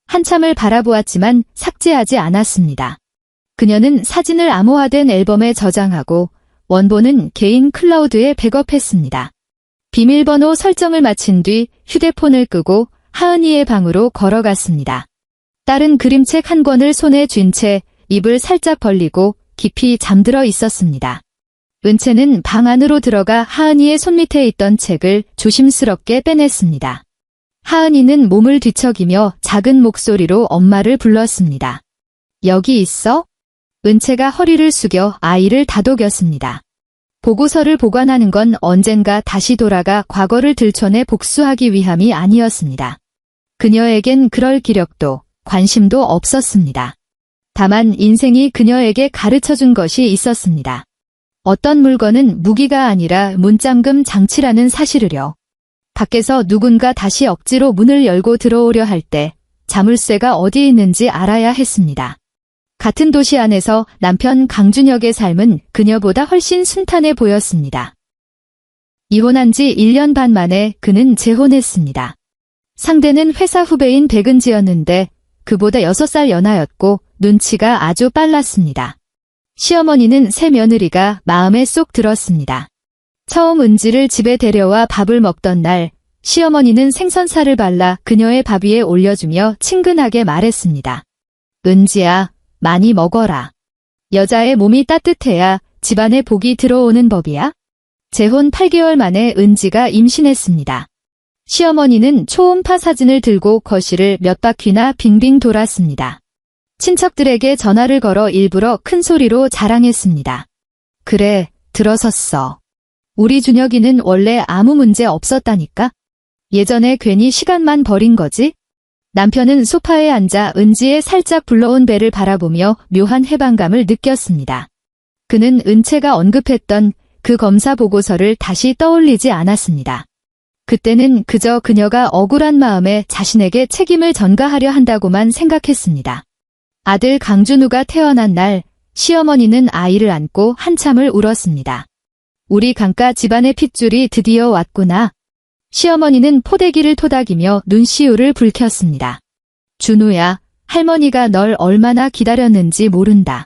한참을 바라보았지만 삭제하지 않았습니다. 그녀는 사진을 암호화된 앨범에 저장하고 원본은 개인 클라우드에 백업했습니다. 비밀번호 설정을 마친 뒤 휴대폰을 끄고 하은이의 방으로 걸어갔습니다. 딸은 그림책 한 권을 손에 쥔 채 입을 살짝 벌리고 깊이 잠들어 있었습니다. 은채는 방 안으로 들어가 하은이의 손밑에 있던 책을 조심스럽게 빼냈습니다. 하은이는 몸을 뒤척이며 작은 목소리로 엄마를 불렀습니다. 여기 있어? 은채가 허리를 숙여 아이를 다독였습니다. 보고서를 보관하는 건 언젠가 다시 돌아가 과거를 들춰내 복수하기 위함이 아니었습니다. 그녀에겐 그럴 기력도 관심도 없었습니다. 다만 인생이 그녀에게 가르쳐준 것이 있었습니다. 어떤 물건은 무기가 아니라 문잠금 장치라는 사실을요. 밖에서 누군가 다시 억지로 문을 열고 들어오려 할 때 자물쇠가 어디 있는지 알아야 했습니다. 같은 도시 안에서 남편 강준혁의 삶은 그녀보다 훨씬 순탄해 보였습니다. 이혼한 지 1년 반 만에 그는 재혼했습니다. 상대는 회사 후배인 백은지였는데 그보다 6살 연하였고 눈치가 아주 빨랐습니다. 시어머니는 새 며느리가 마음에 쏙 들었습니다. 처음 은지를 집에 데려와 밥을 먹던 날 시어머니는 생선살을 발라 그녀의 밥 위에 올려주며 친근하게 말했습니다. 은지야, 많이 먹어라. 여자의 몸이 따뜻해야 집안에 복이 들어오는 법이야. 재혼 8개월 만에 은지가 임신했습니다. 시어머니는 초음파 사진을 들고 거실을 몇 바퀴나 빙빙 돌았습니다. 친척들에게 전화를 걸어 일부러 큰 소리로 자랑했습니다. 그래, 들어섰어. 우리 준혁이는 원래 아무 문제 없었다니까? 예전에 괜히 시간만 버린 거지? 남편은 소파에 앉아 은지의 살짝 불러온 배를 바라보며 묘한 해방감을 느꼈습니다. 그는 은채가 언급했던 그 검사 보고서를 다시 떠올리지 않았습니다. 그때는 그저 그녀가 억울한 마음에 자신에게 책임을 전가하려 한다고만 생각했습니다. 아들 강준우가 태어난 날 시어머니는 아이를 안고 한참을 울었습니다. 우리 강가 집안의 핏줄이 드디어 왔구나. 시어머니는 포대기를 토닥이며 눈시울을 붉혔습니다. 준우야, 할머니가 널 얼마나 기다렸는지 모른다.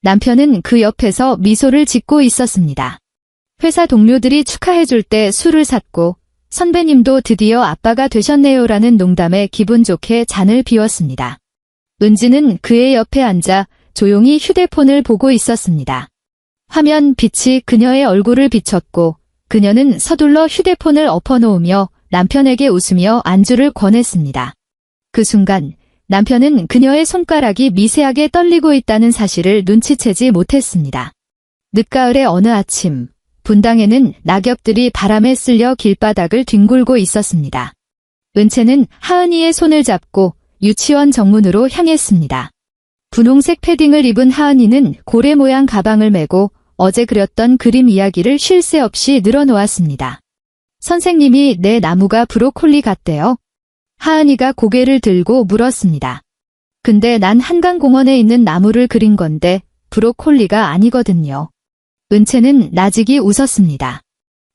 남편은 그 옆에서 미소를 짓고 있었습니다. 회사 동료들이 축하해줄 때 술을 샀고 선배님도 드디어 아빠가 되셨네요라는 농담에 기분 좋게 잔을 비웠습니다. 은지는 그의 옆에 앉아 조용히 휴대폰을 보고 있었습니다. 화면 빛이 그녀의 얼굴을 비췄고 그녀는 서둘러 휴대폰을 엎어놓으며 남편에게 웃으며 안주를 권했습니다. 그 순간 남편은 그녀의 손가락이 미세하게 떨리고 있다는 사실을 눈치채지 못했습니다. 늦가을의 어느 아침, 분당에는 낙엽들이 바람에 쓸려 길바닥을 뒹굴고 있었습니다. 은채는 하은이의 손을 잡고 유치원 정문으로 향했습니다. 분홍색 패딩을 입은 하은이는 고래 모양 가방을 메고 어제 그렸던 그림 이야기를 쉴 새 없이 늘어놓았습니다. 선생님이 내 나무가 브로콜리 같대요. 하은이가 고개를 들고 물었습니다. 근데 난 한강공원에 있는 나무를 그린 건데 브로콜리가 아니거든요. 은채는 나직이 웃었습니다.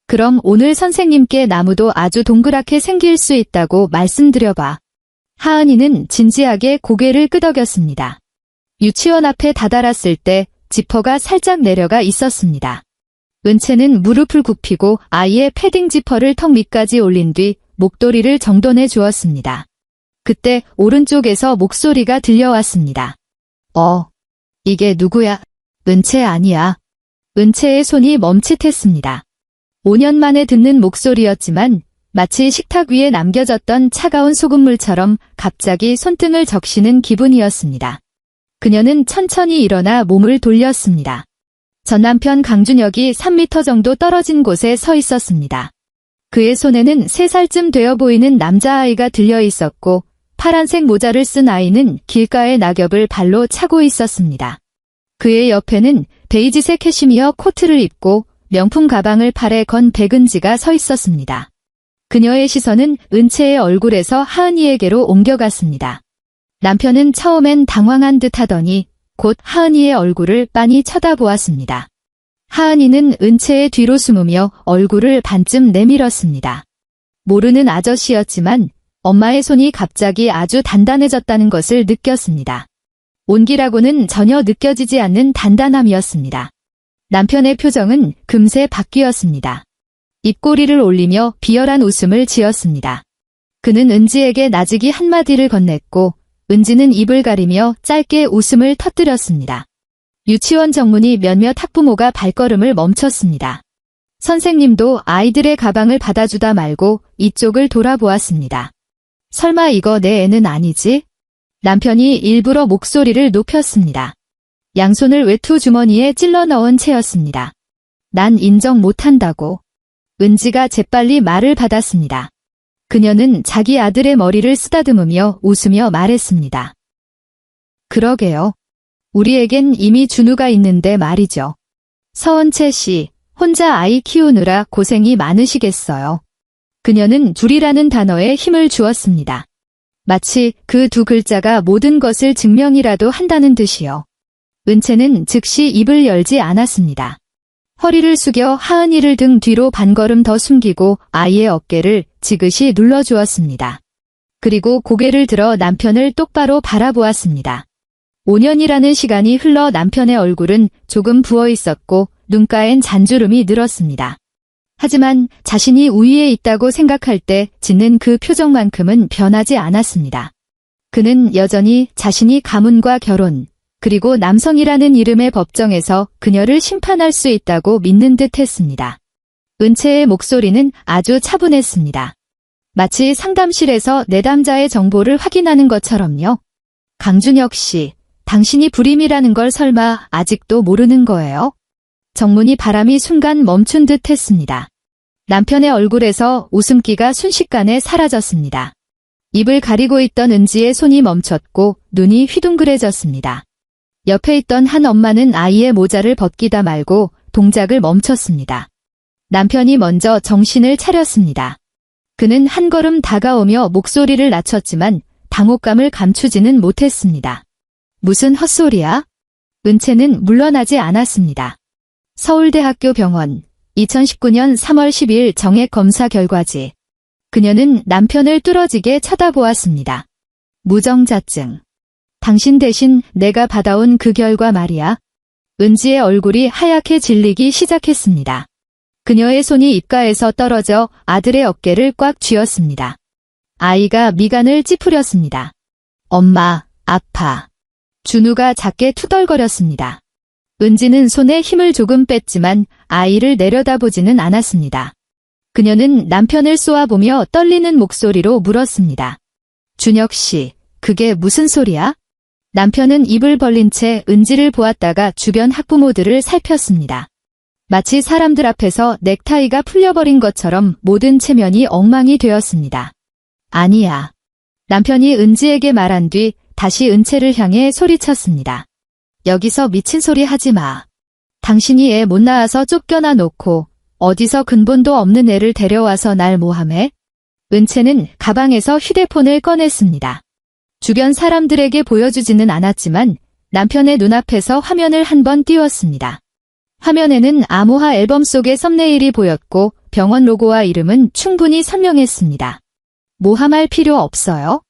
그럼 오늘 선생님께 나무도 아주 동그랗게 생길 수 있다고 말씀드려봐. 하은이는 진지하게 고개를 끄덕였습니다. 유치원 앞에 다다랐을 때 지퍼가 살짝 내려가 있었습니다. 은채는 무릎을 굽히고 아이의 패딩 지퍼를 턱 밑까지 올린 뒤 목도리를 정돈해 주었습니다. 그때 오른쪽에서 목소리가 들려왔습니다. 이게 누구야? 은채 아니야. 은채의 손이 멈칫했습니다. 5년 만에 듣는 목소리였지만 마치 식탁 위에 남겨졌던 차가운 소금물처럼 갑자기 손등을 적시는 기분이었습니다. 그녀는 천천히 일어나 몸을 돌렸습니다. 전 남편 강준혁이 3m 정도 떨어진 곳에 서 있었습니다. 그의 손에는 3살쯤 되어 보이는 남자아이가 들려 있었고 파란색 모자를 쓴 아이는 길가의 낙엽을 발로 차고 있었습니다. 그의 옆에는 베이지색 캐시미어 코트를 입고 명품 가방을 팔에 건 백은지가 서 있었습니다. 그녀의 시선은 은채의 얼굴에서 하은이에게로 옮겨갔습니다. 남편은 처음엔 당황한 듯 하더니 곧 하은이의 얼굴을 빤히 쳐다보았습니다. 하은이는 은채의 뒤로 숨으며 얼굴을 반쯤 내밀었습니다. 모르는 아저씨였지만 엄마의 손이 갑자기 아주 단단해졌다는 것을 느꼈습니다. 온기라고는 전혀 느껴지지 않는 단단함이었습니다. 남편의 표정은 금세 바뀌었습니다. 입꼬리를 올리며 비열한 웃음을 지었습니다. 그는 은지에게 나직이 한마디를 건넸고 은지는 입을 가리며 짧게 웃음을 터뜨렸습니다. 유치원 정문이 몇몇 학부모가 발걸음을 멈췄습니다. 선생님도 아이들의 가방을 받아주다 말고 이쪽을 돌아보았습니다. 설마 이거 내 애는 아니지? 남편이 일부러 목소리를 높였습니다. 양손을 외투 주머니에 찔러 넣은 채였습니다. 난 인정 못한다고. 은지가 재빨리 말을 받았습니다. 그녀는 자기 아들의 머리를 쓰다듬으며 웃으며 말했습니다. 그러게요. 우리에겐 이미 준우가 있는데 말이죠. 서은채 씨, 혼자 아이 키우느라 고생이 많으시겠어요. 그녀는 둘이라는 단어에 힘을 주었습니다. 마치 그 두 글자가 모든 것을 증명이라도 한다는 듯이요. 은채는 즉시 입을 열지 않았습니다. 허리를 숙여 하은이를 등 뒤로 반걸음 더 숨기고 아이의 어깨를 지그시 눌러주었습니다. 그리고 고개를 들어 남편을 똑바로 바라보았습니다. 5년이라는 시간이 흘러 남편의 얼굴은 조금 부어 있었고 눈가엔 잔주름이 늘었습니다. 하지만 자신이 우위에 있다고 생각할 때 짓는 그 표정만큼은 변하지 않았습니다. 그는 여전히 자신이 가문과 결혼, 그리고 남성이라는 이름의 법정에서 그녀를 심판할 수 있다고 믿는 듯 했습니다. 은채의 목소리는 아주 차분했습니다. 마치 상담실에서 내담자의 정보를 확인하는 것처럼요. 강준혁 씨, 당신이 불임이라는 걸 설마 아직도 모르는 거예요? 정문이 바람이 순간 멈춘 듯 했습니다. 남편의 얼굴에서 웃음기가 순식간에 사라졌습니다. 입을 가리고 있던 은지의 손이 멈췄고 눈이 휘둥그레졌습니다. 옆에 있던 한 엄마는 아이의 모자를 벗기다 말고 동작을 멈췄습니다. 남편이 먼저 정신을 차렸습니다. 그는 한 걸음 다가오며 목소리를 낮췄지만 당혹감을 감추지는 못했습니다. 무슨 헛소리야? 은채는 물러나지 않았습니다. 서울대학교 병원 2019년 3월 10일 정액 검사 결과지. 그녀는 남편을 뚫어지게 쳐다보았습니다. 무정자증. 당신 대신 내가 받아온 그 결과 말이야. 은지의 얼굴이 하얗게 질리기 시작했습니다. 그녀의 손이 입가에서 떨어져 아들의 어깨를 꽉 쥐었습니다. 아이가 미간을 찌푸렸습니다. 엄마, 아파. 준우가 작게 투덜거렸습니다. 은지는 손에 힘을 조금 뺐지만 아이를 내려다보지는 않았습니다. 그녀는 남편을 쏘아보며 떨리는 목소리로 물었습니다. 준혁 씨, 그게 무슨 소리야? 남편은 입을 벌린 채 은지를 보았다가 주변 학부모들을 살폈습니다. 마치 사람들 앞에서 넥타이가 풀려버린 것처럼 모든 체면이 엉망이 되었습니다. 아니야. 남편이 은지에게 말한 뒤 다시 은채를 향해 소리쳤습니다. 여기서 미친 소리 하지 마. 당신이 애 못 낳아서 쫓겨나 놓고 어디서 근본도 없는 애를 데려와서 날 모함해? 은채는 가방에서 휴대폰을 꺼냈습니다. 주변 사람들에게 보여주지는 않았지만 남편의 눈앞에서 화면을 한번 띄웠습니다. 화면에는 암호화 앨범 속의 썸네일이 보였고 병원 로고와 이름은 충분히 선명했습니다. 모함할 필요 없어요.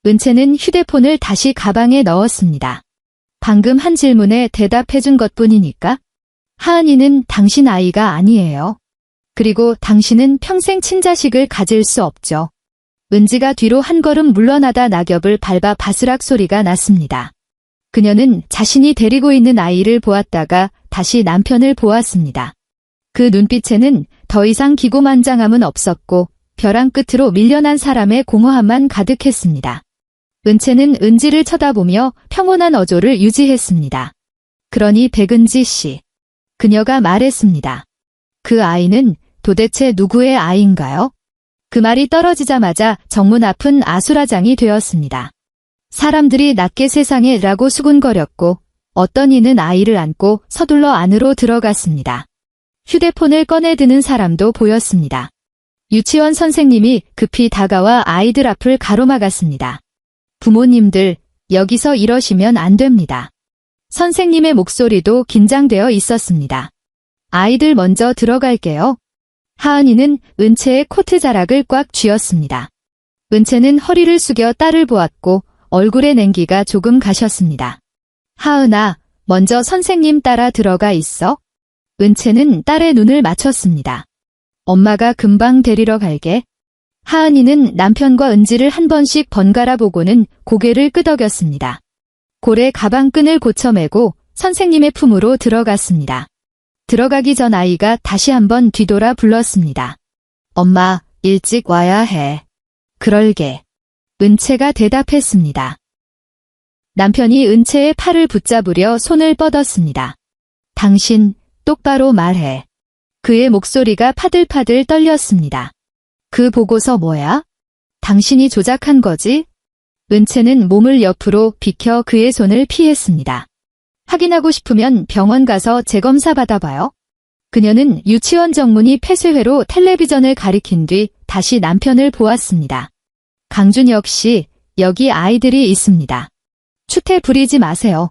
은채는 휴대폰을 다시 가방에 넣었습니다. 방금 한 질문에 대답해준 것뿐이니까. 하은이는 당신 아이가 아니에요. 그리고 당신은 평생 친자식을 가질 수 없죠. 은지가 뒤로 한 걸음 물러나다 낙엽을 밟아 바스락 소리가 났습니다. 그녀는 자신이 데리고 있는 아이를 보았다가 다시 남편을 보았습니다. 그 눈빛에는 더 이상 기고만장함은 없었고 벼랑 끝으로 밀려난 사람의 공허함만 가득했습니다. 은채는 은지를 쳐다보며 평온한 어조를 유지했습니다. 그러니 백은지 씨. 그녀가 말했습니다. 그 아이는 도대체 누구의 아이인가요? 그 말이 떨어지자마자 정문 앞은 아수라장이 되었습니다. 사람들이 낮게 세상에 라고 수군거렸고 어떤 이는 아이를 안고 서둘러 안으로 들어갔습니다. 휴대폰을 꺼내드는 사람도 보였습니다. 유치원 선생님이 급히 다가와 아이들 앞을 가로막았습니다. 부모님들, 여기서 이러시면 안 됩니다. 선생님의 목소리도 긴장되어 있었습니다. 아이들 먼저 들어갈게요. 하은이는 은채의 코트 자락을 꽉 쥐었습니다. 은채는 허리를 숙여 딸을 보았고 얼굴에 냉기가 조금 가셨습니다. 하은아, 먼저 선생님 따라 들어가 있어. 은채는 딸의 눈을 맞췄습니다. 엄마가 금방 데리러 갈게. 하은이는 남편과 은지를 한 번씩 번갈아 보고는 고개를 끄덕였습니다. 고래 가방끈을 고쳐매고 선생님의 품으로 들어갔습니다. 들어가기 전 아이가 다시 한번 뒤돌아 불렀습니다. 엄마, 일찍 와야 해. 그럴게. 은채가 대답했습니다. 남편이 은채의 팔을 붙잡으려 손을 뻗었습니다. 당신, 똑바로 말해. 그의 목소리가 파들파들 떨렸습니다. 그 보고서 뭐야? 당신이 조작한 거지? 은채는 몸을 옆으로 비켜 그의 손을 피했습니다. 확인하고 싶으면 병원 가서 재검사 받아봐요. 그녀는 유치원 정문이 폐쇄회로 텔레비전을 가리킨 뒤 다시 남편을 보았습니다. 강준혁 씨, 여기 아이들이 있습니다. 추태 부리지 마세요.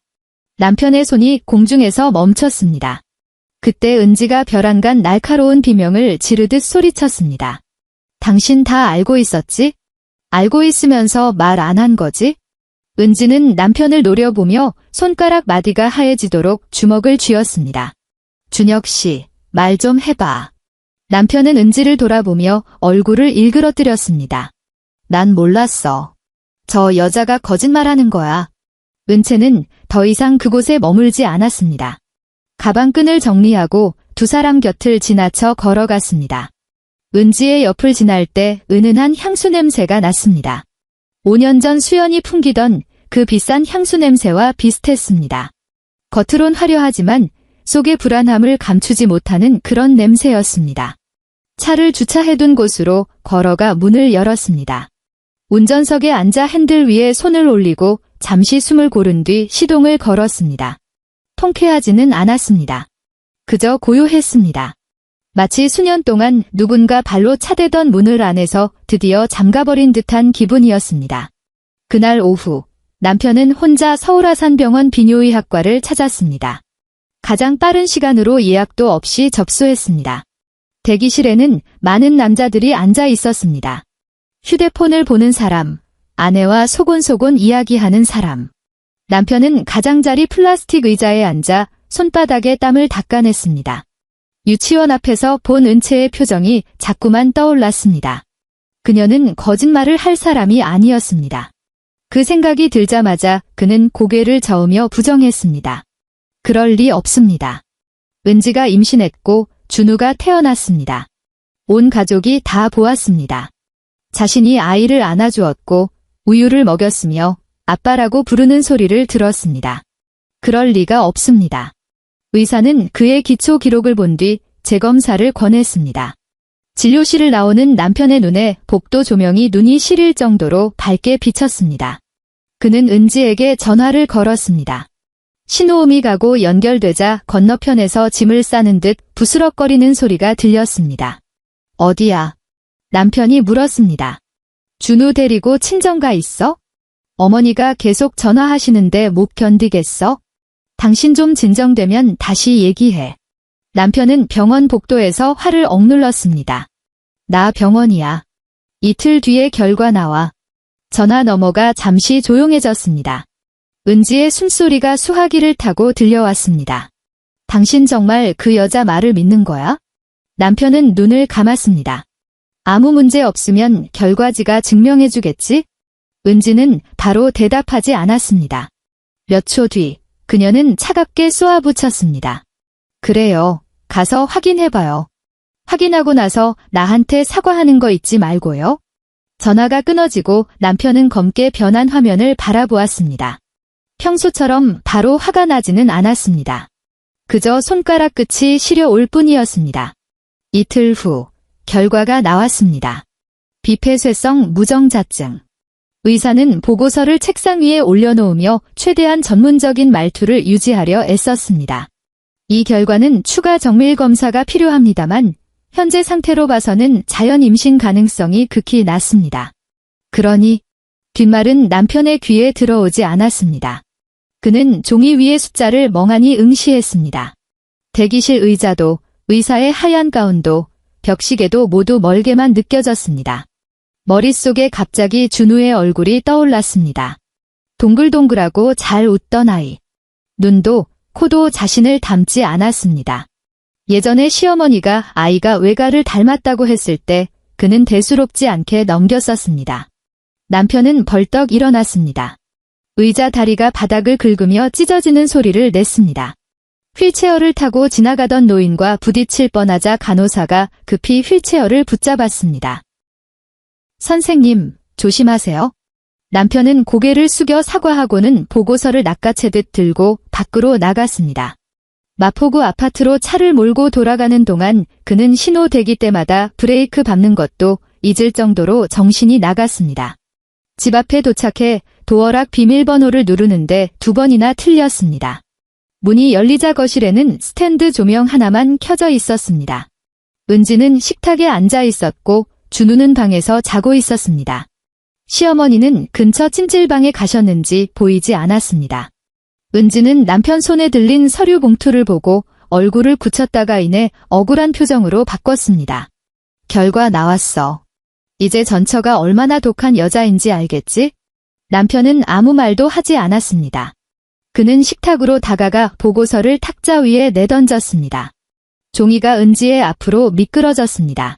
남편의 손이 공중에서 멈췄습니다. 그때 은지가 벼랑간 날카로운 비명을 지르듯 소리쳤습니다. 당신 다 알고 있었지? 알고 있으면서 말 안 한 거지? 은지는 남편을 노려보며 손가락 마디가 하얘지도록 주먹을 쥐었습니다. 준혁 씨, 말 좀 해봐. 남편은 은지를 돌아보며 얼굴을 일그러뜨렸습니다. 난 몰랐어. 저 여자가 거짓말하는 거야. 은채는 더 이상 그곳에 머물지 않았습니다. 가방끈을 정리하고 두 사람 곁을 지나쳐 걸어갔습니다. 은지의 옆을 지날 때 은은한 향수 냄새가 났습니다. 5년 전 수연이 풍기던 그 비싼 향수 냄새와 비슷했습니다. 겉으론 화려하지만 속의 불안함을 감추지 못하는 그런 냄새였습니다. 차를 주차해둔 곳으로 걸어가 문을 열었습니다. 운전석에 앉아 핸들 위에 손을 올리고 잠시 숨을 고른 뒤 시동을 걸었습니다. 통쾌하지는 않았습니다. 그저 고요했습니다. 마치 수년 동안 누군가 발로 차대던 문을 안에서 드디어 잠가버린 듯한 기분이었습니다. 그날 오후 남편은 혼자 서울아산병원 비뇨의학과를 찾았습니다. 가장 빠른 시간으로 예약도 없이 접수했습니다. 대기실에는 많은 남자들이 앉아 있었습니다. 휴대폰을 보는 사람, 아내와 소곤소곤 이야기하는 사람. 남편은 가장자리 플라스틱 의자에 앉아 손바닥에 땀을 닦아냈습니다. 유치원 앞에서 본 은채의 표정이 자꾸만 떠올랐습니다. 그녀는 거짓말을 할 사람이 아니었습니다. 그 생각이 들자마자 그는 고개를 저으며 부정했습니다. 그럴 리 없습니다. 은지가 임신했고 준우가 태어났습니다. 온 가족이 다 보았습니다. 자신이 아이를 안아주었고 우유를 먹였으며 아빠라고 부르는 소리를 들었습니다. 그럴 리가 없습니다. 의사는 그의 기초 기록을 본 뒤 재검사를 권했습니다. 진료실을 나오는 남편의 눈에 복도 조명이 눈이 시릴 정도로 밝게 비쳤습니다. 그는 은지에게 전화를 걸었습니다. 신호음이 가고 연결되자 건너편에서 짐을 싸는 듯 부스럭거리는 소리가 들렸습니다. 어디야? 남편이 물었습니다. 준우 데리고 친정가 있어? 어머니가 계속 전화하시는데 못 견디겠어? 당신 좀 진정되면 다시 얘기해. 남편은 병원 복도에서 화를 억눌렀습니다. 나 병원이야. 이틀 뒤에 결과 나와. 전화 너머가 잠시 조용해졌습니다. 은지의 숨소리가 수화기를 타고 들려왔습니다. 당신 정말 그 여자 말을 믿는 거야? 남편은 눈을 감았습니다. 아무 문제 없으면 결과지가 증명해주겠지? 은지는 바로 대답하지 않았습니다. 몇 초 뒤, 그녀는 차갑게 쏘아붙였습니다. 그래요. 가서 확인해봐요. 확인하고 나서 나한테 사과하는 거 잊지 말고요. 전화가 끊어지고 남편은 검게 변한 화면을 바라보았습니다. 평소처럼 바로 화가 나지는 않았습니다. 그저 손가락 끝이 시려올 뿐이었습니다. 이틀 후, 결과가 나왔습니다. 비폐쇄성 무정자증. 의사는 보고서를 책상 위에 올려놓으며 최대한 전문적인 말투를 유지하려 애썼습니다. 이 결과는 추가 정밀 검사가 필요합니다만 현재 상태로 봐서는 자연 임신 가능성이 극히 낮습니다. 그러니 뒷말은 남편의 귀에 들어오지 않았습니다. 그는 종이 위의 숫자를 멍하니 응시했습니다. 대기실 의자도, 의사의 하얀 가운도, 벽시계도 모두 멀게만 느껴졌습니다. 머릿속에 갑자기 준우의 얼굴이 떠올랐습니다. 동글동글하고 잘 웃던 아이. 눈도, 코도 자신을 닮지 않았습니다. 예전에 시어머니가 아이가 외가를 닮았다고 했을 때 그는 대수롭지 않게 넘겼었습니다. 남편은 벌떡 일어났습니다. 의자 다리가 바닥을 긁으며 찢어지는 소리를 냈습니다. 휠체어를 타고 지나가던 노인과 부딪힐 뻔하자 간호사가 급히 휠체어를 붙잡았습니다. 선생님, 조심하세요. 남편은 고개를 숙여 사과하고는 보고서를 낚아채듯 들고 밖으로 나갔습니다. 마포구 아파트로 차를 몰고 돌아가는 동안 그는 신호 대기 때마다 브레이크 밟는 것도 잊을 정도로 정신이 나갔습니다. 집 앞에 도착해 도어락 비밀번호를 누르는데 2번이나 틀렸습니다. 문이 열리자 거실에는 스탠드 조명 하나만 켜져 있었습니다. 은지는 식탁에 앉아 있었고 준우는 방에서 자고 있었습니다. 시어머니는 근처 찜질방에 가셨는지 보이지 않았습니다. 은지는 남편 손에 들린 서류 봉투를 보고 얼굴을 굳혔다가 이내 억울한 표정으로 바꿨습니다. 결과 나왔어. 이제 전처가 얼마나 독한 여자인지 알겠지? 남편은 아무 말도 하지 않았습니다. 그는 식탁으로 다가가 보고서를 탁자 위에 내던졌습니다. 종이가 은지의 앞으로 미끄러졌습니다.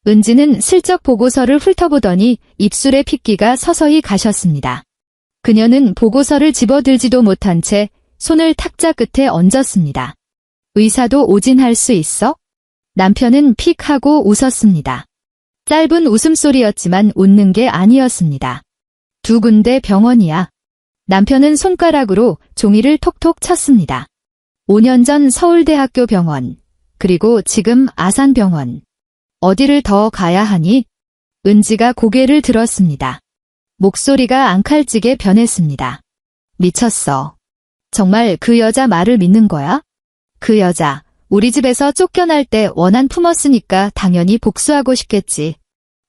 은지는 슬쩍 보고서를 훑어보더니 입술에 핏기가 서서히 가셨습니다. 그녀는 보고서를 집어들지도 못한 채 손을 탁자 끝에 얹었습니다. 의사도 오진할 수 있어? 남편은 픽 하고 웃었습니다. 짧은 웃음소리였지만 웃는 게 아니었습니다. 2군데 병원이야. 남편은 손가락으로 종이를 톡톡 쳤습니다. 5년 전 서울대학교 병원, 그리고 지금 아산병원. 어디를 더 가야 하니? 은지가 고개를 들었습니다. 목소리가 앙칼지게 변했습니다. 미쳤어. 정말 그 여자 말을 믿는 거야? 그 여자, 우리 집에서 쫓겨날 때 원한 품었으니까 당연히 복수하고 싶겠지.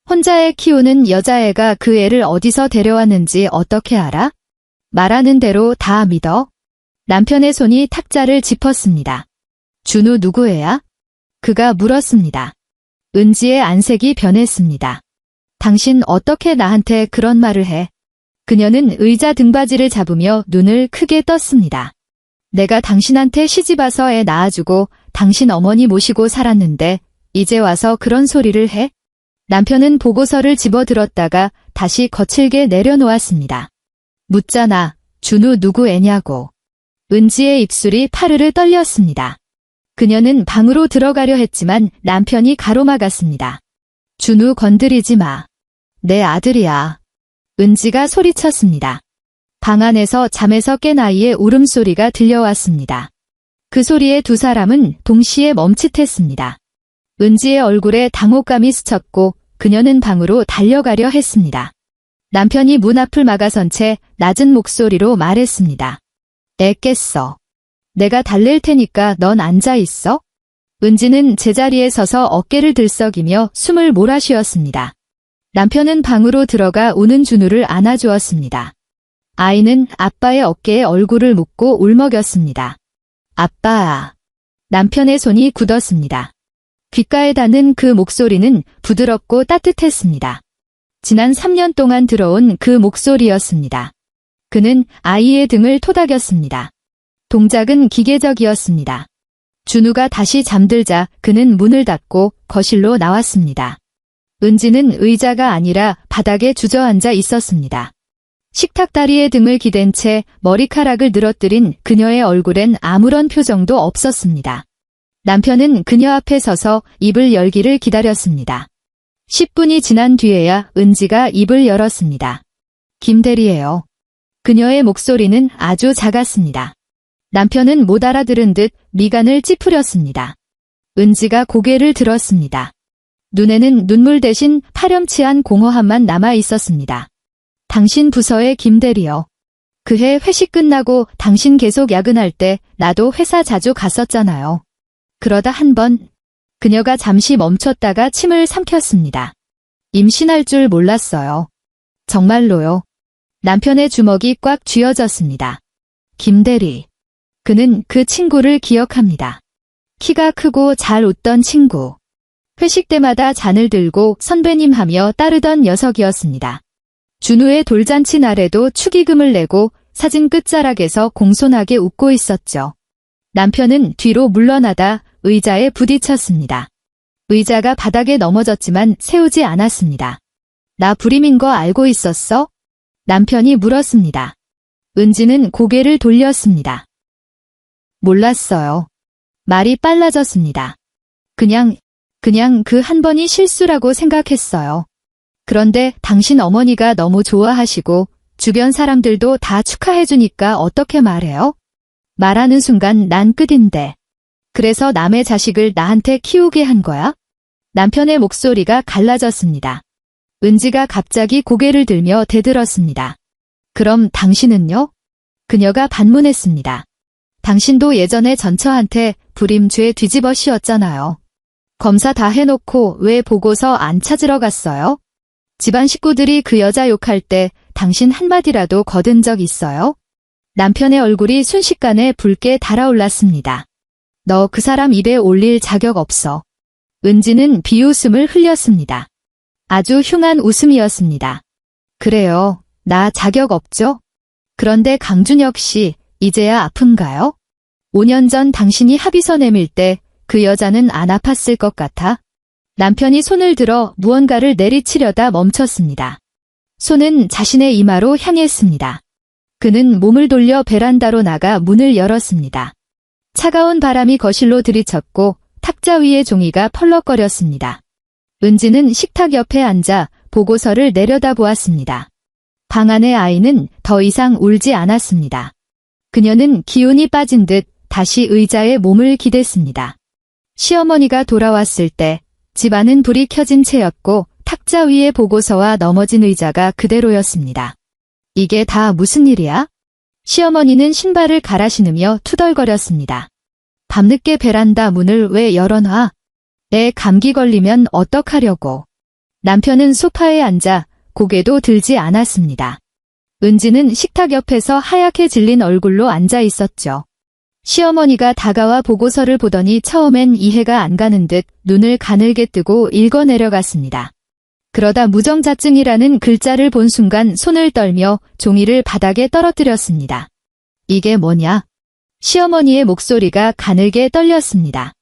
혼자 애 키우는 여자애가 그 애를 어디서 데려왔는지 어떻게 알아? 말하는 대로 다 믿어? 남편의 손이 탁자를 짚었습니다. 준우 누구 애야? 그가 물었습니다. 은지의 안색이 변했습니다. 당신 어떻게 나한테 그런 말을 해? 그녀는 의자 등받이를 잡으며 눈을 크게 떴습니다. 내가 당신한테 시집와서 애 낳아주고 당신 어머니 모시고 살았는데 이제 와서 그런 소리를 해? 남편은 보고서를 집어들었다가 다시 거칠게 내려놓았습니다. 묻잖아. 준우 누구 애냐고. 은지의 입술이 파르르 떨렸습니다. 그녀는 방으로 들어가려 했지만 남편이 가로막았습니다. 준우 건드리지 마. 내 아들이야. 은지가 소리쳤습니다. 방 안에서 잠에서 깬 아이의 울음소리가 들려왔습니다. 그 소리에 2 사람은 동시에 멈칫했습니다. 은지의 얼굴에 당혹감이 스쳤고 그녀는 방으로 달려가려 했습니다. 남편이 문 앞을 막아선 채 낮은 목소리로 말했습니다. 애 깼어. 내가 달랠 테니까 넌 앉아 있어? 은지는 제자리에 서서 어깨를 들썩이며 숨을 몰아쉬었습니다. 남편은 방으로 들어가 우는 준우를 안아주었습니다. 아이는 아빠의 어깨에 얼굴을 묻고 울먹였습니다. 아빠아. 남편의 손이 굳었습니다. 귓가에 닿는 그 목소리는 부드럽고 따뜻했습니다. 지난 3년 동안 들어온 그 목소리였습니다. 그는 아이의 등을 토닥였습니다. 동작은 기계적이었습니다. 준우가 다시 잠들자 그는 문을 닫고 거실로 나왔습니다. 은지는 의자가 아니라 바닥에 주저앉아 있었습니다. 식탁 다리에 등을 기댄 채 머리카락을 늘어뜨린 그녀의 얼굴엔 아무런 표정도 없었습니다. 남편은 그녀 앞에 서서 입을 열기를 기다렸습니다. 10분이 지난 뒤에야 은지가 입을 열었습니다. 김 대리예요. 그녀의 목소리는 아주 작았습니다. 남편은 못 알아들은 듯 미간을 찌푸렸습니다. 은지가 고개를 들었습니다. 눈에는 눈물 대신 파렴치한 공허함만 남아 있었습니다. 당신 부서의 김대리요. 그해 회식 끝나고 당신 계속 야근할 때 나도 회사 자주 갔었잖아요. 그러다 한 번 그녀가 잠시 멈췄다가 침을 삼켰습니다. 임신할 줄 몰랐어요. 정말로요. 남편의 주먹이 꽉 쥐어졌습니다. 김대리. 그는 그 친구를 기억합니다. 키가 크고 잘 웃던 친구. 회식 때마다 잔을 들고 선배님 하며 따르던 녀석이었습니다. 준우의 돌잔치 날에도 축의금을 내고 사진 끝자락에서 공손하게 웃고 있었죠. 남편은 뒤로 물러나다 의자에 부딪혔습니다. 의자가 바닥에 넘어졌지만 세우지 않았습니다. 나 불임인 거 알고 있었어? 남편이 물었습니다. 은지는 고개를 돌렸습니다. 몰랐어요. 말이 빨라졌습니다. 그냥 그 한 번이 실수라고 생각했어요. 그런데 당신 어머니가 너무 좋아하시고 주변 사람들도 다 축하해주니까 어떻게 말해요? 말하는 순간 난 끝인데. 그래서 남의 자식을 나한테 키우게 한 거야? 남편의 목소리가 갈라졌습니다. 은지가 갑자기 고개를 들며 대들었습니다. 그럼 당신은요? 그녀가 반문했습니다. 당신도 예전에 전처한테 불임죄 뒤집어 씌웠잖아요. 검사 다 해놓고 왜 보고서 안 찾으러 갔어요? 집안 식구들이 그 여자 욕할 때 당신 한마디라도 거둔 적 있어요? 남편의 얼굴이 순식간에 붉게 달아올랐습니다. 너 그 사람 입에 올릴 자격 없어. 은지는 비웃음을 흘렸습니다. 아주 흉한 웃음이었습니다. 그래요. 나 자격 없죠? 그런데 강준혁 씨, 이제야 아픈가요? 5년 전 당신이 합의서 내밀 때 그 여자는 안 아팠을 것 같아? 남편이 손을 들어 무언가를 내리치려다 멈췄습니다. 손은 자신의 이마로 향했습니다. 그는 몸을 돌려 베란다로 나가 문을 열었습니다. 차가운 바람이 거실로 들이쳤고 탁자 위의 종이가 펄럭거렸습니다. 은지는 식탁 옆에 앉아 보고서를 내려다보았습니다. 방 안의 아이는 더 이상 울지 않았습니다. 그녀는 기운이 빠진 듯 다시 의자에 몸을 기댔습니다. 시어머니가 돌아왔을 때 집안은 불이 켜진 채였고 탁자 위의 보고서와 넘어진 의자가 그대로였습니다. 이게 다 무슨 일이야? 시어머니는 신발을 갈아 신으며 투덜거렸습니다. 밤늦게 베란다 문을 왜 열어놔? 애 감기 걸리면 어떡하려고. 남편은 소파에 앉아 고개도 들지 않았습니다. 은지는 식탁 옆에서 하얗게 질린 얼굴로 앉아 있었죠. 시어머니가 다가와 보고서를 보더니 처음엔 이해가 안 가는 듯 눈을 가늘게 뜨고 읽어 내려갔습니다. 그러다 무정자증이라는 글자를 본 순간 손을 떨며 종이를 바닥에 떨어뜨렸습니다. 이게 뭐냐? 시어머니의 목소리가 가늘게 떨렸습니다.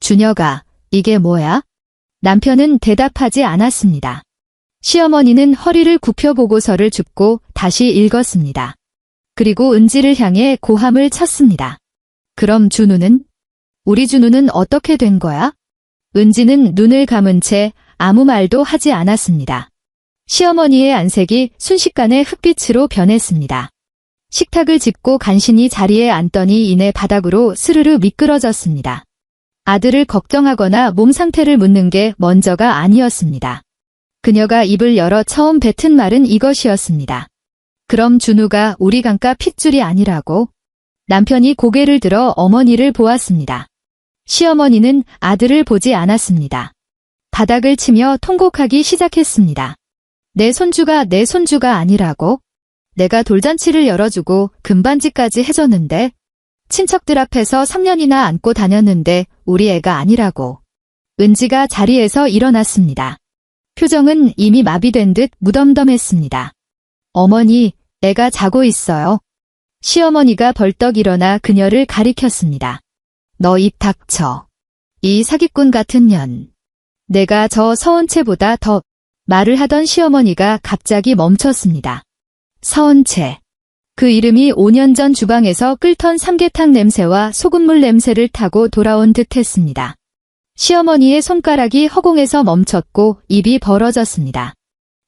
준혁아, 이게 뭐야? 남편은 대답하지 않았습니다. 시어머니는 허리를 굽혀 보고서를 줍고 다시 읽었습니다. 그리고 은지를 향해 고함을 쳤습니다. 그럼 준우는? 우리 준우는 어떻게 된 거야? 은지는 눈을 감은 채 아무 말도 하지 않았습니다. 시어머니의 안색이 순식간에 흑빛으로 변했습니다. 식탁을 짚고 간신히 자리에 앉더니 이내 바닥으로 스르르 미끄러졌습니다. 아들을 걱정하거나 몸 상태를 묻는 게 먼저가 아니었습니다. 그녀가 입을 열어 처음 뱉은 말은 이것이었습니다. 그럼 준우가 우리 강가 핏줄이 아니라고? 남편이 고개를 들어 어머니를 보았습니다. 시어머니는 아들을 보지 않았습니다. 바닥을 치며 통곡하기 시작했습니다. 내 손주가 아니라고? 내가 돌잔치를 열어주고 금반지까지 해줬는데 친척들 앞에서 3년이나 안고 다녔는데 우리 애가 아니라고. 은지가 자리에서 일어났습니다. 표정은 이미 마비된 듯 무덤덤했습니다. 어머니, 애가 자고 있어요. 시어머니가 벌떡 일어나 그녀를 가리켰습니다. 너 입 닥쳐. 이 사기꾼 같은 년. 내가 저 서은채보다 더 말을 하던 시어머니가 갑자기 멈췄습니다. 서은채. 그 이름이 5년 전 주방에서 끓던 삼계탕 냄새와 소금물 냄새를 타고 돌아온 듯 했습니다. 시어머니의 손가락이 허공에서 멈췄고 입이 벌어졌습니다.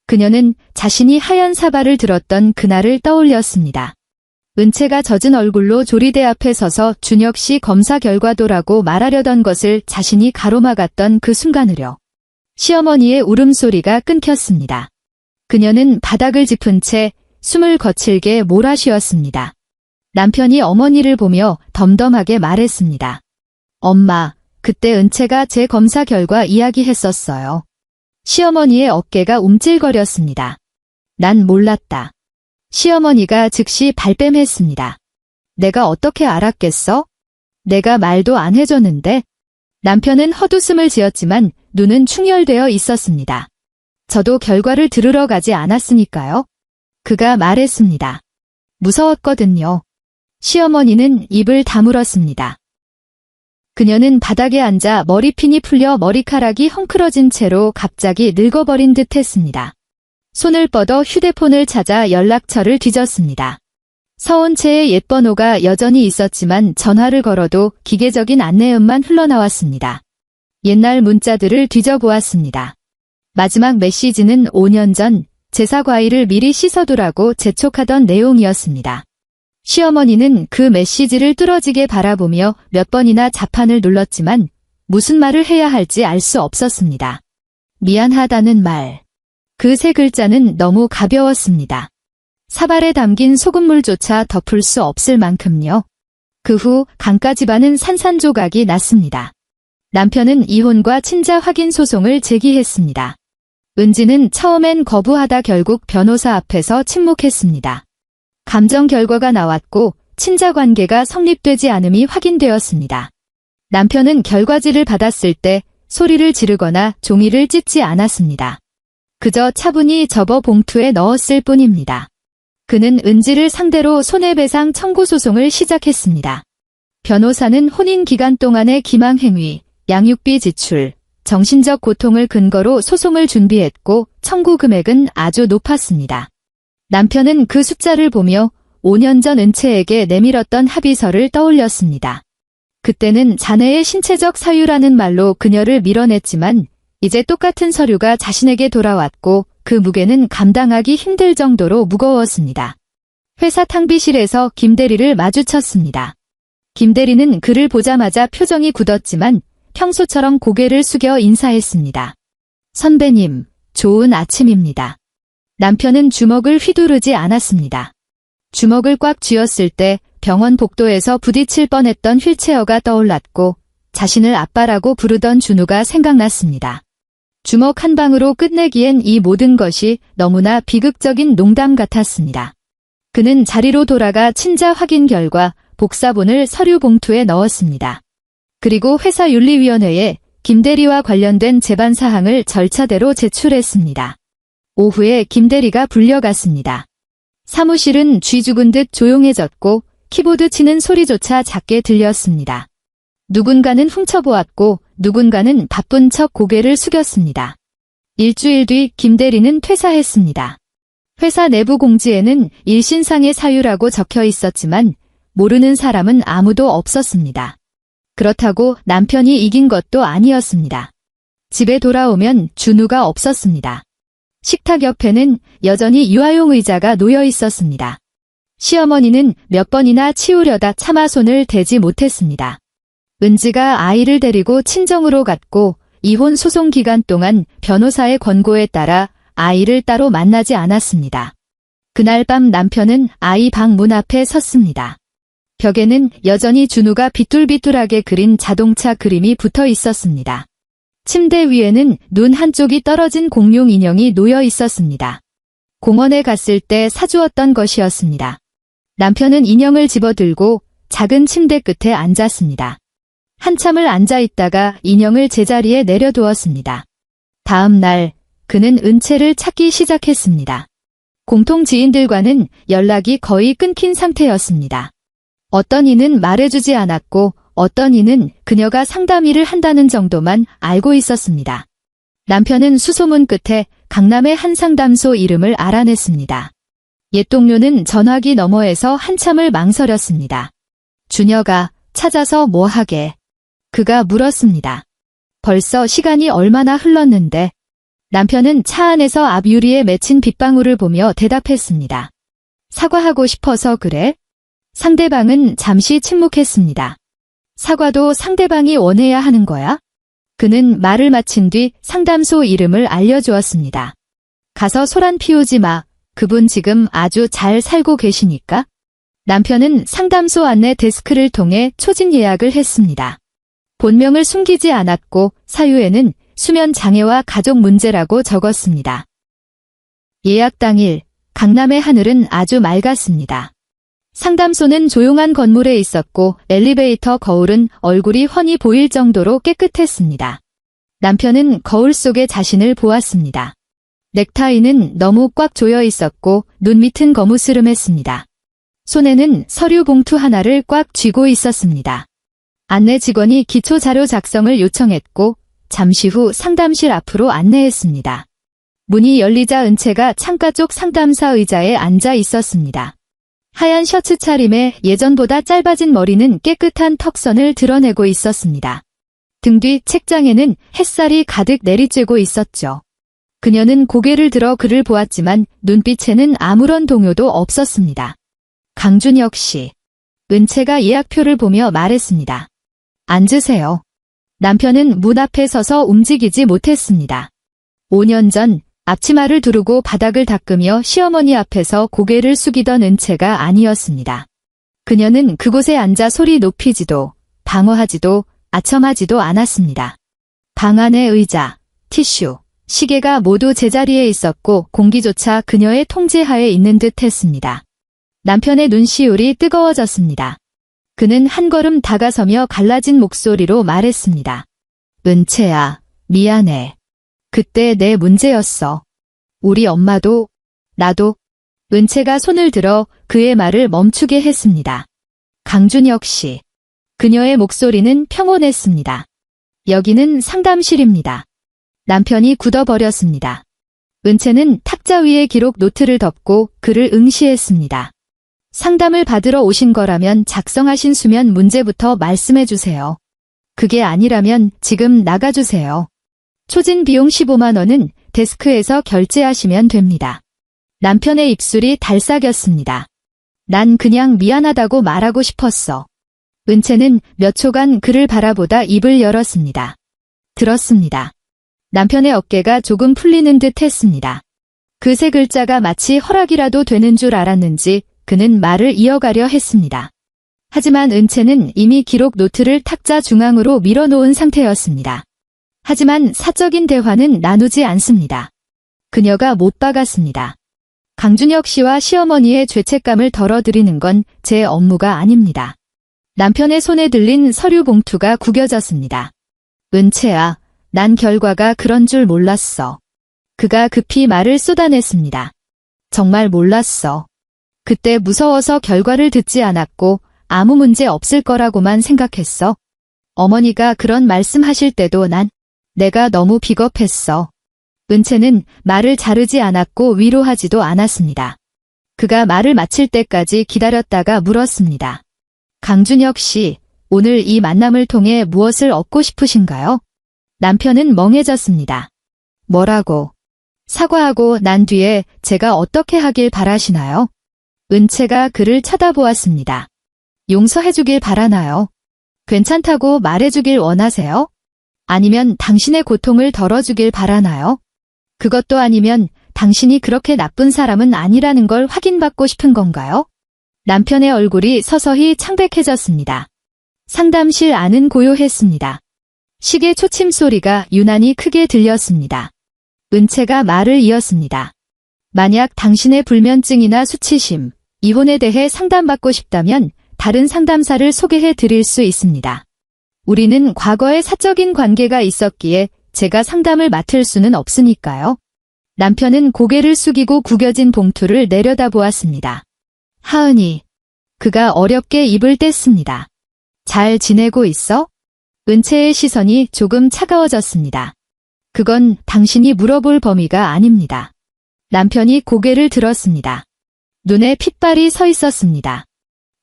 그녀는 자신이 하얀 사발을 들었던 그날을 떠올렸습니다. 은채가 젖은 얼굴로 조리대 앞에 서서 준혁 씨 검사 결과도라고 말하려던 것을 자신이 가로막았던 그 순간을요. 시어머니의 울음소리가 끊겼습니다. 그녀는 바닥을 짚은 채 숨을 거칠게 몰아쉬었습니다. 남편이 어머니를 보며 덤덤하게 말했습니다. 엄마, 그때 은채가 제 검사 결과 이야기했었어요. 시어머니의 어깨가 움찔거렸습니다. 난 몰랐다. 시어머니가 즉시 발뺌했습니다. 내가 어떻게 알았겠어? 내가 말도 안 해줬는데? 남편은 헛웃음을 지었지만 눈은 충혈되어 있었습니다. 저도 결과를 들으러 가지 않았으니까요. 그가 말했습니다. 무서웠거든요. 시어머니는 입을 다물었습니다. 그녀는 바닥에 앉아 머리핀이 풀려 머리카락이 헝클어진 채로 갑자기 늙어버린 듯 했습니다. 손을 뻗어 휴대폰을 찾아 연락처를 뒤졌습니다. 서원채의 옛 번호가 여전히 있었지만 전화를 걸어도 기계적인 안내음만 흘러나왔습니다. 옛날 문자들을 뒤져보았습니다. 마지막 메시지는 5년 전 제사 과일을 미리 씻어두라고 재촉하던 내용이었습니다. 시어머니는 그 메시지를 뚫어지게 바라보며 몇 번이나 자판을 눌렀지만 무슨 말을 해야 할지 알 수 없었습니다. 미안하다는 말. 그 세 글자는 너무 가벼웠습니다. 사발에 담긴 소금물조차 덮을 수 없을 만큼요. 그 후 강가 집안은 산산조각이 났습니다. 남편은 이혼과 친자 확인 소송을 제기했습니다. 은지는 처음엔 거부하다 결국 변호사 앞에서 침묵했습니다. 감정 결과가 나왔고 친자 관계가 성립되지 않음이 확인되었습니다. 남편은 결과지를 받았을 때 소리를 지르거나 종이를 찢지 않았습니다. 그저 차분히 접어 봉투에 넣었을 뿐입니다. 그는 은지를 상대로 손해배상 청구 소송을 시작했습니다. 변호사는 혼인 기간 동안의 기망행위, 양육비 지출, 정신적 고통을 근거로 소송을 준비했고 청구 금액은 아주 높았습니다. 남편은 그 숫자를 보며 5년 전 은채에게 내밀었던 합의서를 떠올렸습니다. 그때는 자네의 신체적 사유라는 말로 그녀를 밀어냈지만 이제 똑같은 서류가 자신에게 돌아왔고 그 무게는 감당하기 힘들 정도로 무거웠습니다. 회사 탕비실에서 김대리를 마주쳤습니다. 김대리는 그를 보자마자 표정이 굳었지만 평소처럼 고개를 숙여 인사했습니다. 선배님, 좋은 아침입니다. 남편은 주먹을 휘두르지 않았습니다. 주먹을 꽉 쥐었을 때 병원 복도에서 부딪힐 뻔했던 휠체어가 떠올랐고 자신을 아빠라고 부르던 준우가 생각났습니다. 주먹 한 방으로 끝내기엔 이 모든 것이 너무나 비극적인 농담 같았습니다. 그는 자리로 돌아가 친자 확인 결과 복사본을 서류 봉투에 넣었습니다. 그리고 회사 윤리위원회에 김대리와 관련된 재반 사항을 절차대로 제출했습니다. 오후에 김대리가 불려갔습니다. 사무실은 쥐 죽은 듯 조용해졌고 키보드 치는 소리조차 작게 들렸습니다. 누군가는 훔쳐보았고 누군가는 바쁜 척 고개를 숙였습니다. 일주일 뒤 김대리는 퇴사했습니다. 회사 내부 공지에는 일신상의 사유라고 적혀 있었지만 모르는 사람은 아무도 없었습니다. 그렇다고 남편이 이긴 것도 아니었습니다. 집에 돌아오면 준우가 없었습니다. 식탁 옆에는 여전히 유아용 의자가 놓여 있었습니다. 시어머니는 몇 번이나 치우려다 차마 손을 대지 못했습니다. 은지가 아이를 데리고 친정으로 갔고 이혼 소송 기간 동안 변호사의 권고에 따라 아이를 따로 만나지 않았습니다. 그날 밤 남편은 아이 방 문 앞에 섰습니다. 벽에는 여전히 준우가 비뚤비뚤하게 그린 자동차 그림이 붙어 있었습니다. 침대 위에는 눈 한쪽이 떨어진 공룡 인형이 놓여 있었습니다. 공원에 갔을 때 사주었던 것이었습니다. 남편은 인형을 집어들고 작은 침대 끝에 앉았습니다. 한참을 앉아 있다가 인형을 제자리에 내려두었습니다. 다음 날 그는 은채를 찾기 시작했습니다. 공통 지인들과는 연락이 거의 끊긴 상태였습니다. 어떤 이는 말해주지 않았고 어떤 이는 그녀가 상담 일을 한다는 정도만 알고 있었습니다. 남편은 수소문 끝에 강남의 한 상담소 이름을 알아냈습니다. 옛 동료는 전화기 너머에서 한참을 망설였습니다. 준혁아, 찾아서 뭐 하게? 그가 물었습니다. 벌써 시간이 얼마나 흘렀는데? 남편은 차 안에서 앞 유리에 맺힌 빗방울을 보며 대답했습니다. 사과하고 싶어서 그래? 상대방은 잠시 침묵했습니다. 사과도 상대방이 원해야 하는 거야? 그는 말을 마친 뒤 상담소 이름을 알려주었습니다. 가서 소란 피우지 마. 그분 지금 아주 잘 살고 계시니까? 남편은 상담소 안내 데스크를 통해 초진 예약을 했습니다. 본명을 숨기지 않았고 사유에는 수면 장애와 가족 문제라고 적었습니다. 예약 당일 강남의 하늘은 아주 맑았습니다. 상담소는 조용한 건물에 있었고 엘리베이터 거울은 얼굴이 훤히 보일 정도로 깨끗했습니다. 남편은 거울 속에 자신을 보았습니다. 넥타이는 너무 꽉 조여 있었고 눈 밑은 거무스름했습니다. 손에는 서류 봉투 하나를 꽉 쥐고 있었습니다. 안내 직원이 기초 자료 작성을 요청했고 잠시 후 상담실 앞으로 안내했습니다. 문이 열리자 은채가 창가 쪽 상담사 의자에 앉아 있었습니다. 하얀 셔츠 차림에 예전보다 짧아진 머리는 깨끗한 턱선을 드러내고 있었습니다. 등 뒤 책장에는 햇살이 가득 내리쬐고 있었죠. 그녀는 고개를 들어 그를 보았지만 눈빛에는 아무런 동요도 없었습니다. 강준혁 씨. 은채가 예약표를 보며 말했습니다. 앉으세요. 남편은 문 앞에 서서 움직이지 못했습니다. 5년 전 앞치마를 두르고 바닥을 닦으며 시어머니 앞에서 고개를 숙이던 은채가 아니었습니다. 그녀는 그곳에 앉아 소리 높이지도 방어하지도 아첨하지도 않았습니다. 방 안의 의자, 티슈, 시계가 모두 제자리에 있었고 공기조차 그녀의 통제하에 있는 듯 했습니다. 남편의 눈시울이 뜨거워졌습니다. 그는 한 걸음 다가서며 갈라진 목소리로 말했습니다. 은채야, 미안해. 그때 내 문제였어. 우리 엄마도, 나도. 은채가 손을 들어 그의 말을 멈추게 했습니다. 강준혁 씨. 그녀의 목소리는 평온했습니다. 여기는 상담실입니다. 남편이 굳어버렸습니다. 은채는 탁자 위에 기록 노트를 덮고 그를 응시했습니다. 상담을 받으러 오신 거라면 작성하신 수면 문제부터 말씀해 주세요. 그게 아니라면 지금 나가주세요. 초진 비용 15만 원은 데스크에서 결제하시면 됩니다. 남편의 입술이 달싹였습니다. 난 그냥 미안하다고 말하고 싶었어. 은채는 몇 초간 그를 바라보다 입을 열었습니다. 들었습니다. 남편의 어깨가 조금 풀리는 듯 했습니다. 그 세 글자가 마치 허락이라도 되는 줄 알았는지 그는 말을 이어가려 했습니다. 하지만 은채는 이미 기록 노트를 탁자 중앙으로 밀어놓은 상태였습니다. 하지만 사적인 대화는 나누지 않습니다. 그녀가 못 박았습니다. 강준혁 씨와 시어머니의 죄책감을 덜어드리는 건 제 업무가 아닙니다. 남편의 손에 들린 서류 봉투가 구겨졌습니다. 은채야, 난 결과가 그런 줄 몰랐어. 그가 급히 말을 쏟아냈습니다. 정말 몰랐어. 그때 무서워서 결과를 듣지 않았고 아무 문제 없을 거라고만 생각했어. 어머니가 그런 말씀하실 때도 내가 너무 비겁했어. 은채는 말을 자르지 않았고 위로하지도 않았습니다. 그가 말을 마칠 때까지 기다렸다가 물었습니다. 강준혁 씨, 오늘 이 만남을 통해 무엇을 얻고 싶으신가요? 남편은 멍해졌습니다. 뭐라고? 사과하고 난 뒤에 제가 어떻게 하길 바라시나요? 은채가 그를 쳐다보았습니다. 용서해주길 바라나요? 괜찮다고 말해주길 원하세요? 아니면 당신의 고통을 덜어주길 바라나요? 그것도 아니면 당신이 그렇게 나쁜 사람은 아니라는 걸 확인받고 싶은 건가요? 남편의 얼굴이 서서히 창백해졌습니다. 상담실 안은 고요했습니다. 시계 초침 소리가 유난히 크게 들렸습니다. 은채가 말을 이었습니다. 만약 당신의 불면증이나 수치심, 이혼에 대해 상담받고 싶다면 다른 상담사를 소개해 드릴 수 있습니다. 우리는 과거에 사적인 관계가 있었기에 제가 상담을 맡을 수는 없으니까요. 남편은 고개를 숙이고 구겨진 봉투를 내려다보았습니다. 하은이. 그가 어렵게 입을 뗐습니다. 잘 지내고 있어? 은채의 시선이 조금 차가워졌습니다. 그건 당신이 물어볼 범위가 아닙니다. 남편이 고개를 들었습니다. 눈에 핏발이 서 있었습니다.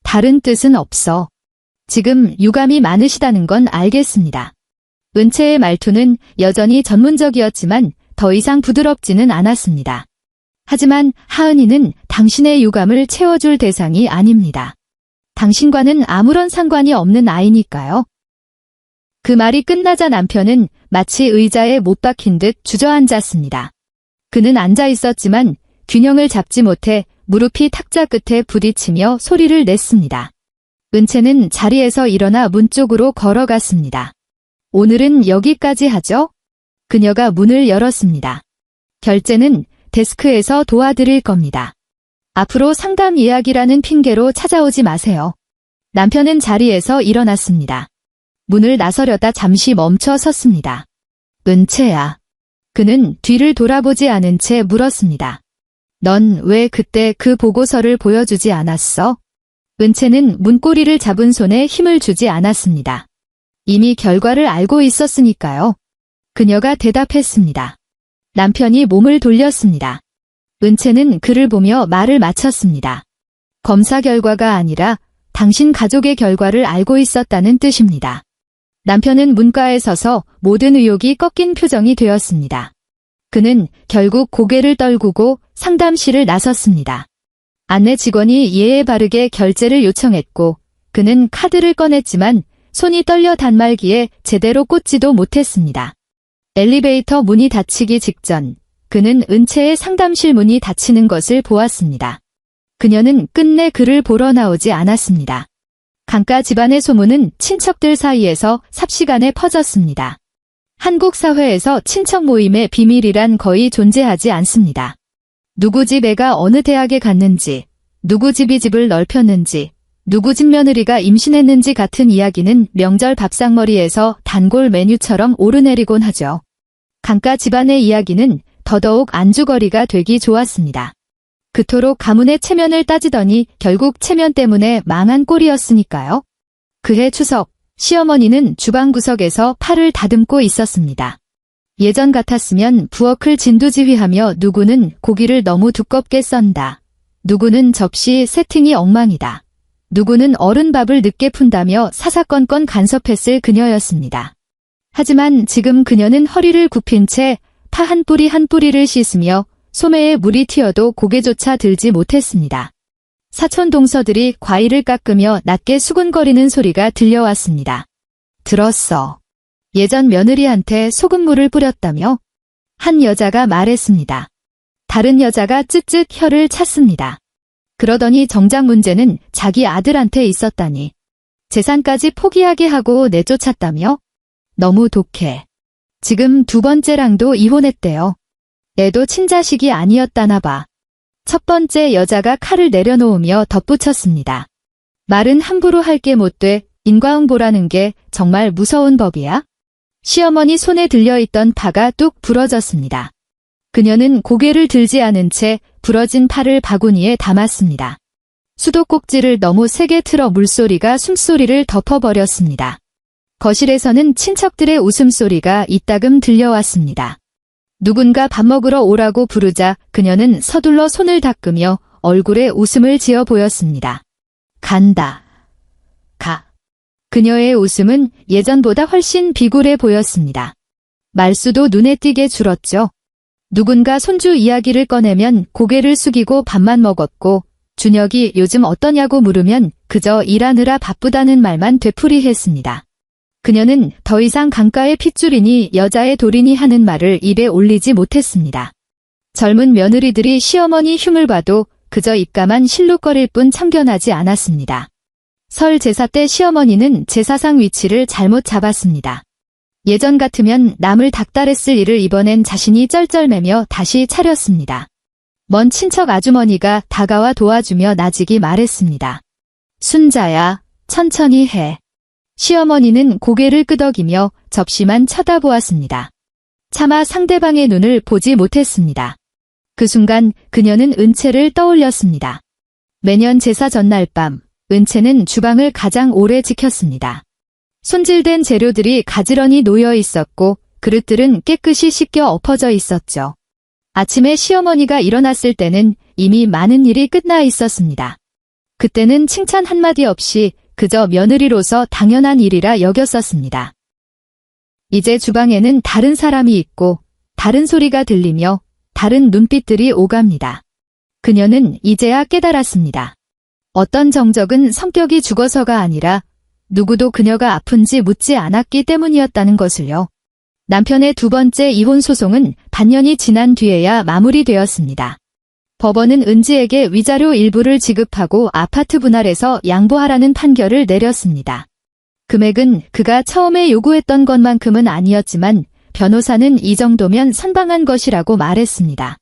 다른 뜻은 없어. 지금 유감이 많으시다는 건 알겠습니다. 은채의 말투는 여전히 전문적이었지만 더 이상 부드럽지는 않았습니다. 하지만 하은이는 당신의 유감을 채워줄 대상이 아닙니다. 당신과는 아무런 상관이 없는 아이니까요. 그 말이 끝나자 남편은 마치 의자에 못 박힌 듯 주저앉았습니다. 그는 앉아 있었지만 균형을 잡지 못해 무릎이 탁자 끝에 부딪히며 소리를 냈습니다. 은채는 자리에서 일어나 문 쪽으로 걸어갔습니다. 오늘은 여기까지 하죠? 그녀가 문을 열었습니다. 결제는 데스크에서 도와드릴 겁니다. 앞으로 상담 이야기라는 핑계로 찾아오지 마세요. 남편은 자리에서 일어났습니다. 문을 나서려다 잠시 멈춰 섰습니다. 은채야. 그는 뒤를 돌아보지 않은 채 물었습니다. 넌 왜 그때 그 보고서를 보여주지 않았어? 은채는 문고리를 잡은 손에 힘을 주지 않았습니다. 이미 결과를 알고 있었으니까요. 그녀가 대답했습니다. 남편이 몸을 돌렸습니다. 은채는 그를 보며 말을 마쳤습니다. 검사 결과가 아니라 당신 가족의 결과를 알고 있었다는 뜻입니다. 남편은 문가에 서서 모든 의욕이 꺾인 표정이 되었습니다. 그는 결국 고개를 떨구고 상담실을 나섰습니다. 안내 직원이 예의 바르게 결제를 요청했고 그는 카드를 꺼냈지만 손이 떨려 단말기에 제대로 꽂지도 못했습니다. 엘리베이터 문이 닫히기 직전 그는 은채의 상담실 문이 닫히는 것을 보았습니다. 그녀는 끝내 그를 보러 나오지 않았습니다. 강가 집안의 소문은 친척들 사이에서 삽시간에 퍼졌습니다. 한국 사회에서 친척 모임의 비밀이란 거의 존재하지 않습니다. 누구 집 애가 어느 대학에 갔는지, 누구 집이 집을 넓혔는지, 누구 집 며느리가 임신했는지 같은 이야기는 명절 밥상머리에서 단골 메뉴처럼 오르내리곤 하죠. 강가 집안의 이야기는 더더욱 안주거리가 되기 좋았습니다. 그토록 가문의 체면을 따지더니 결국 체면 때문에 망한 꼴이었으니까요. 그해 추석, 시어머니는 주방 구석에서 팔을 다듬고 있었습니다. 예전 같았으면 부엌을 진두지휘하며 누구는 고기를 너무 두껍게 썬다. 누구는 접시 세팅이 엉망이다. 누구는 어른 밥을 늦게 푼다며 사사건건 간섭했을 그녀였습니다. 하지만 지금 그녀는 허리를 굽힌 채 파 한 뿌리 한 뿌리를 씻으며 소매에 물이 튀어도 고개조차 들지 못했습니다. 사촌 동서들이 과일을 깎으며 낮게 수군거리는 소리가 들려왔습니다. 들었어. 예전 며느리한테 소금물을 뿌렸다며? 한 여자가 말했습니다. 다른 여자가 쯧쯧 혀를 찼습니다. 그러더니 정작 문제는 자기 아들한테 있었다니. 재산까지 포기하게 하고 내쫓았다며? 너무 독해. 지금 두 번째랑도 이혼했대요. 애도 친자식이 아니었다나 봐. 첫 번째 여자가 칼을 내려놓으며 덧붙였습니다. 말은 함부로 할 게 못 돼. 인과응보라는 게 정말 무서운 법이야? 시어머니 손에 들려있던 파가 뚝 부러졌습니다. 그녀는 고개를 들지 않은 채 부러진 팔을 바구니에 담았습니다. 수도꼭지를 너무 세게 틀어 물소리가 숨소리를 덮어버렸습니다. 거실에서는 친척들의 웃음소리가 이따금 들려왔습니다. 누군가 밥 먹으러 오라고 부르자 그녀는 서둘러 손을 닦으며 얼굴에 웃음을 지어 보였습니다. 간다. 가. 그녀의 웃음은 예전보다 훨씬 비굴해 보였습니다. 말수도 눈에 띄게 줄었죠. 누군가 손주 이야기를 꺼내면 고개를 숙이고 밥만 먹었고 준혁이 요즘 어떠냐고 물으면 그저 일하느라 바쁘다는 말만 되풀이했습니다. 그녀는 더 이상 강가의 핏줄이니 여자의 돌이니 하는 말을 입에 올리지 못했습니다. 젊은 며느리들이 시어머니 흉을 봐도 그저 입가만 실룩거릴 뿐 참견하지 않았습니다. 설 제사 때 시어머니는 제사상 위치를 잘못 잡았습니다. 예전 같으면 남을 닥달했을 일을 이번엔 자신이 쩔쩔매며 다시 차렸습니다. 먼 친척 아주머니가 다가와 도와주며 나직이 말했습니다. 순자야, 천천히 해. 시어머니는 고개를 끄덕이며 접시만 쳐다보았습니다. 차마 상대방의 눈을 보지 못했습니다. 그 순간 그녀는 은채를 떠올렸습니다. 매년 제사 전날 밤, 은채는 주방을 가장 오래 지켰습니다. 손질된 재료들이 가지런히 놓여 있었고 그릇들은 깨끗이 씻겨 엎어져 있었죠. 아침에 시어머니가 일어났을 때는 이미 많은 일이 끝나 있었습니다. 그때는 칭찬 한마디 없이 그저 며느리로서 당연한 일이라 여겼었습니다. 이제 주방에는 다른 사람이 있고 다른 소리가 들리며 다른 눈빛들이 오갑니다. 그녀는 이제야 깨달았습니다. 어떤 정적은 성격이 죽어서가 아니라 누구도 그녀가 아픈지 묻지 않았기 때문이었다는 것을요. 남편의 두 번째 이혼 소송은 반년이 지난 뒤에야 마무리되었습니다. 법원은 은지에게 위자료 일부를 지급하고 아파트 분할해서 양보하라는 판결을 내렸습니다. 금액은 그가 처음에 요구했던 것만큼은 아니었지만 변호사는 이 정도면 선방한 것이라고 말했습니다.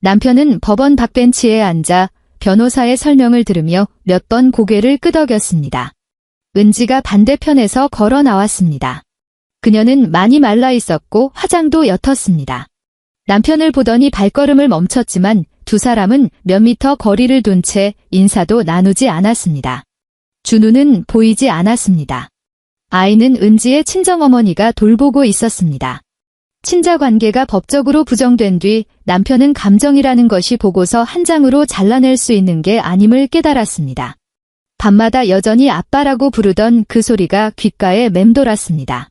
남편은 법원 박벤치에 앉아 변호사의 설명을 들으며 몇 번 고개를 끄덕였습니다. 은지가 반대편에서 걸어 나왔습니다. 그녀는 많이 말라 있었고 화장도 옅었습니다. 남편을 보더니 발걸음을 멈췄지만 두 사람은 몇 미터 거리를 둔 채 인사도 나누지 않았습니다. 준우는 보이지 않았습니다. 아이는 은지의 친정어머니가 돌보고 있었습니다. 친자 관계가 법적으로 부정된 뒤 남편은 감정이라는 것이 보고서 한 장으로 잘라낼 수 있는 게 아님을 깨달았습니다. 밤마다 여전히 아빠라고 부르던 그 소리가 귓가에 맴돌았습니다.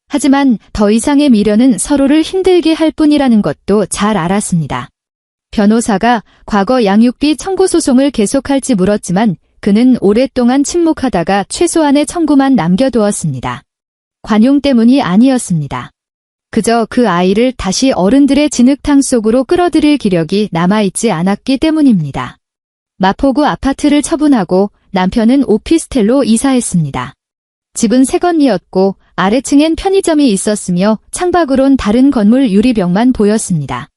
하지만 더 이상의 미련은 서로를 힘들게 할 뿐이라는 것도 잘 알았습니다. 변호사가 과거 양육비 청구 소송을 계속할지 물었지만 그는 오랫동안 침묵하다가 최소한의 청구만 남겨두었습니다. 관용 때문이 아니었습니다. 그저 그 아이를 다시 어른들의 진흙탕 속으로 끌어들일 기력이 남아있지 않았기 때문입니다. 마포구 아파트를 처분하고 남편은 오피스텔로 이사했습니다. 집은 새 건이었고 아래층엔 편의점이 있었으며 창밖으론 다른 건물 유리벽만 보였습니다.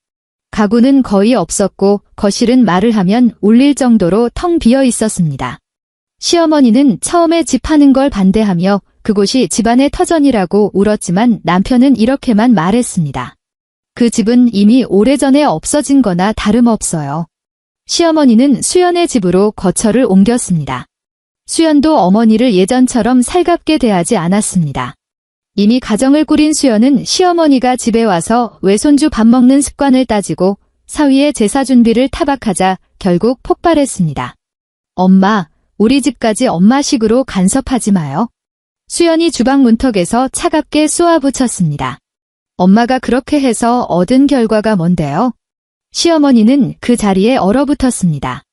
가구는 거의 없었고 거실은 말을 하면 울릴 정도로 텅 비어 있었습니다. 시어머니는 처음에 집 파는 걸 반대하며 그곳이 집안의 터전이라고 울었지만 남편은 이렇게만 말했습니다. 그 집은 이미 오래전에 없어진 거나 다름없어요. 시어머니는 수연의 집으로 거처를 옮겼습니다. 수연도 어머니를 예전처럼 살갑게 대하지 않았습니다. 이미 가정을 꾸린 수연은 시어머니가 집에 와서 외손주 밥 먹는 습관을 따지고 사위의 제사 준비를 타박하자 결국 폭발했습니다. 엄마, 우리 집까지 엄마식으로 간섭하지 마요. 수연이 주방 문턱에서 차갑게 쏘아붙였습니다. 엄마가 그렇게 해서 얻은 결과가 뭔데요? 시어머니는 그 자리에 얼어붙었습니다.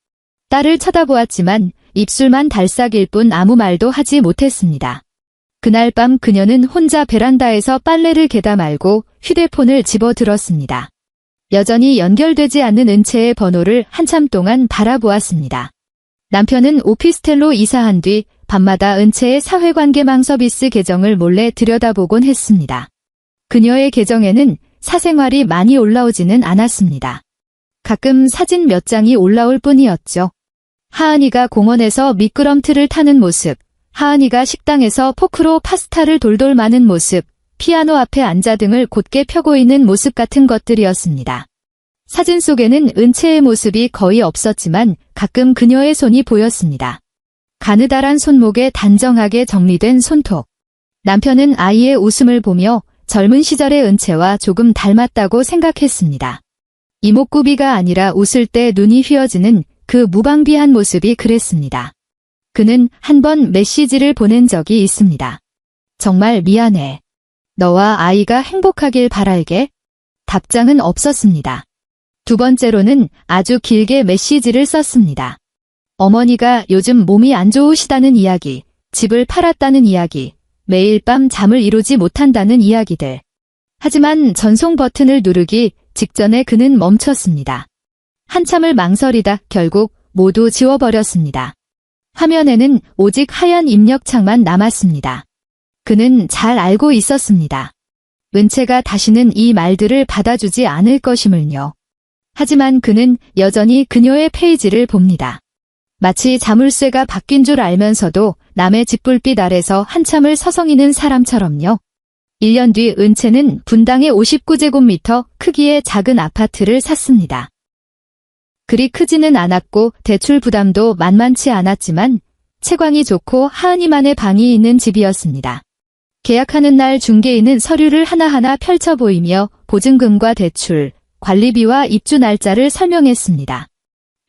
딸을 쳐다보았지만 입술만 달싹일 뿐 아무 말도 하지 못했습니다. 그날 밤 그녀는 혼자 베란다에서 빨래를 개다 말고 휴대폰을 집어들었습니다. 여전히 연결되지 않는 은채의 번호를 한참 동안 바라보았습니다. 남편은 오피스텔로 이사한 뒤 밤마다 은채의 사회관계망 서비스 계정을 몰래 들여다보곤 했습니다. 그녀의 계정에는 사생활이 많이 올라오지는 않았습니다. 가끔 사진 몇 장이 올라올 뿐이었죠. 하은이가 공원에서 미끄럼틀을 타는 모습, 하은이가 식당에서 포크로 파스타를 돌돌 마는 모습, 피아노 앞에 앉아 등을 곧게 펴고 있는 모습 같은 것들이었습니다. 사진 속에는 은채의 모습이 거의 없었지만 가끔 그녀의 손이 보였습니다. 가느다란 손목에 단정하게 정리된 손톱. 남편은 아이의 웃음을 보며 젊은 시절의 은채와 조금 닮았다고 생각했습니다. 이목구비가 아니라 웃을 때 눈이 휘어지는 그 무방비한 모습이 그랬습니다. 그는 한 번 메시지를 보낸 적이 있습니다. 정말 미안해. 너와 아이가 행복하길 바랄게. 답장은 없었습니다. 두 번째로는 아주 길게 메시지를 썼습니다. 어머니가 요즘 몸이 안 좋으시다는 이야기, 집을 팔았다는 이야기, 매일 밤 잠을 이루지 못한다는 이야기들. 하지만 전송 버튼을 누르기 직전에 그는 멈췄습니다. 한참을 망설이다 결국 모두 지워버렸습니다. 화면에는 오직 하얀 입력창만 남았습니다. 그는 잘 알고 있었습니다. 은채가 다시는 이 말들을 받아주지 않을 것임을요. 하지만 그는 여전히 그녀의 페이지를 봅니다. 마치 자물쇠가 바뀐 줄 알면서도 남의 집불빛 아래서 한참을 서성이는 사람처럼요. 1년 뒤 은채는 분당의 59제곱미터 크기의 작은 아파트를 샀습니다. 그리 크지는 않았고 대출 부담도 만만치 않았지만 채광이 좋고 하은이만의 방이 있는 집이었습니다. 계약하는 날 중개인은 서류를 하나하나 펼쳐 보이며 보증금과 대출, 관리비와 입주 날짜를 설명했습니다.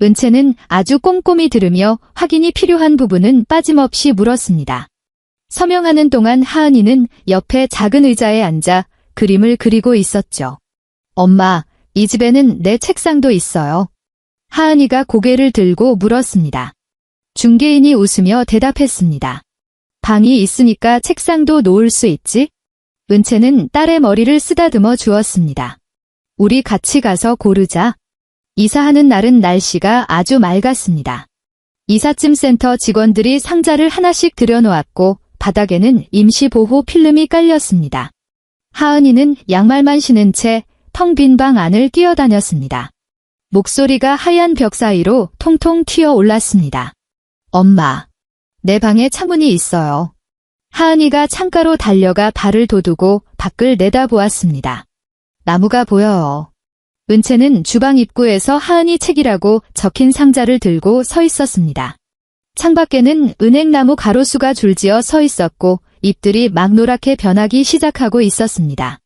은채는 아주 꼼꼼히 들으며 확인이 필요한 부분은 빠짐없이 물었습니다. 서명하는 동안 하은이는 옆에 작은 의자에 앉아 그림을 그리고 있었죠. 엄마, 이 집에는 내 책상도 있어요. 하은이가 고개를 들고 물었습니다. 중개인이 웃으며 대답했습니다. 방이 있으니까 책상도 놓을 수 있지? 은채는 딸의 머리를 쓰다듬어 주었습니다. 우리 같이 가서 고르자. 이사하는 날은 날씨가 아주 맑았습니다. 이삿짐센터 직원들이 상자를 하나씩 들여놓았고 바닥에는 임시보호 필름이 깔렸습니다. 하은이는 양말만 신은 채 텅 빈 방 안을 뛰어다녔습니다. 목소리가 하얀 벽 사이로 통통 튀어 올랐습니다. 엄마, 내 방에 창문이 있어요. 하은이가 창가로 달려가 발을 돋우고 밖을 내다보았습니다. 나무가 보여요. 은채는 주방 입구에서 하은이 책이라고 적힌 상자를 들고 서 있었습니다. 창밖에는 은행나무 가로수가 줄지어 서 있었고 잎들이 막 노랗게 변하기 시작하고 있었습니다.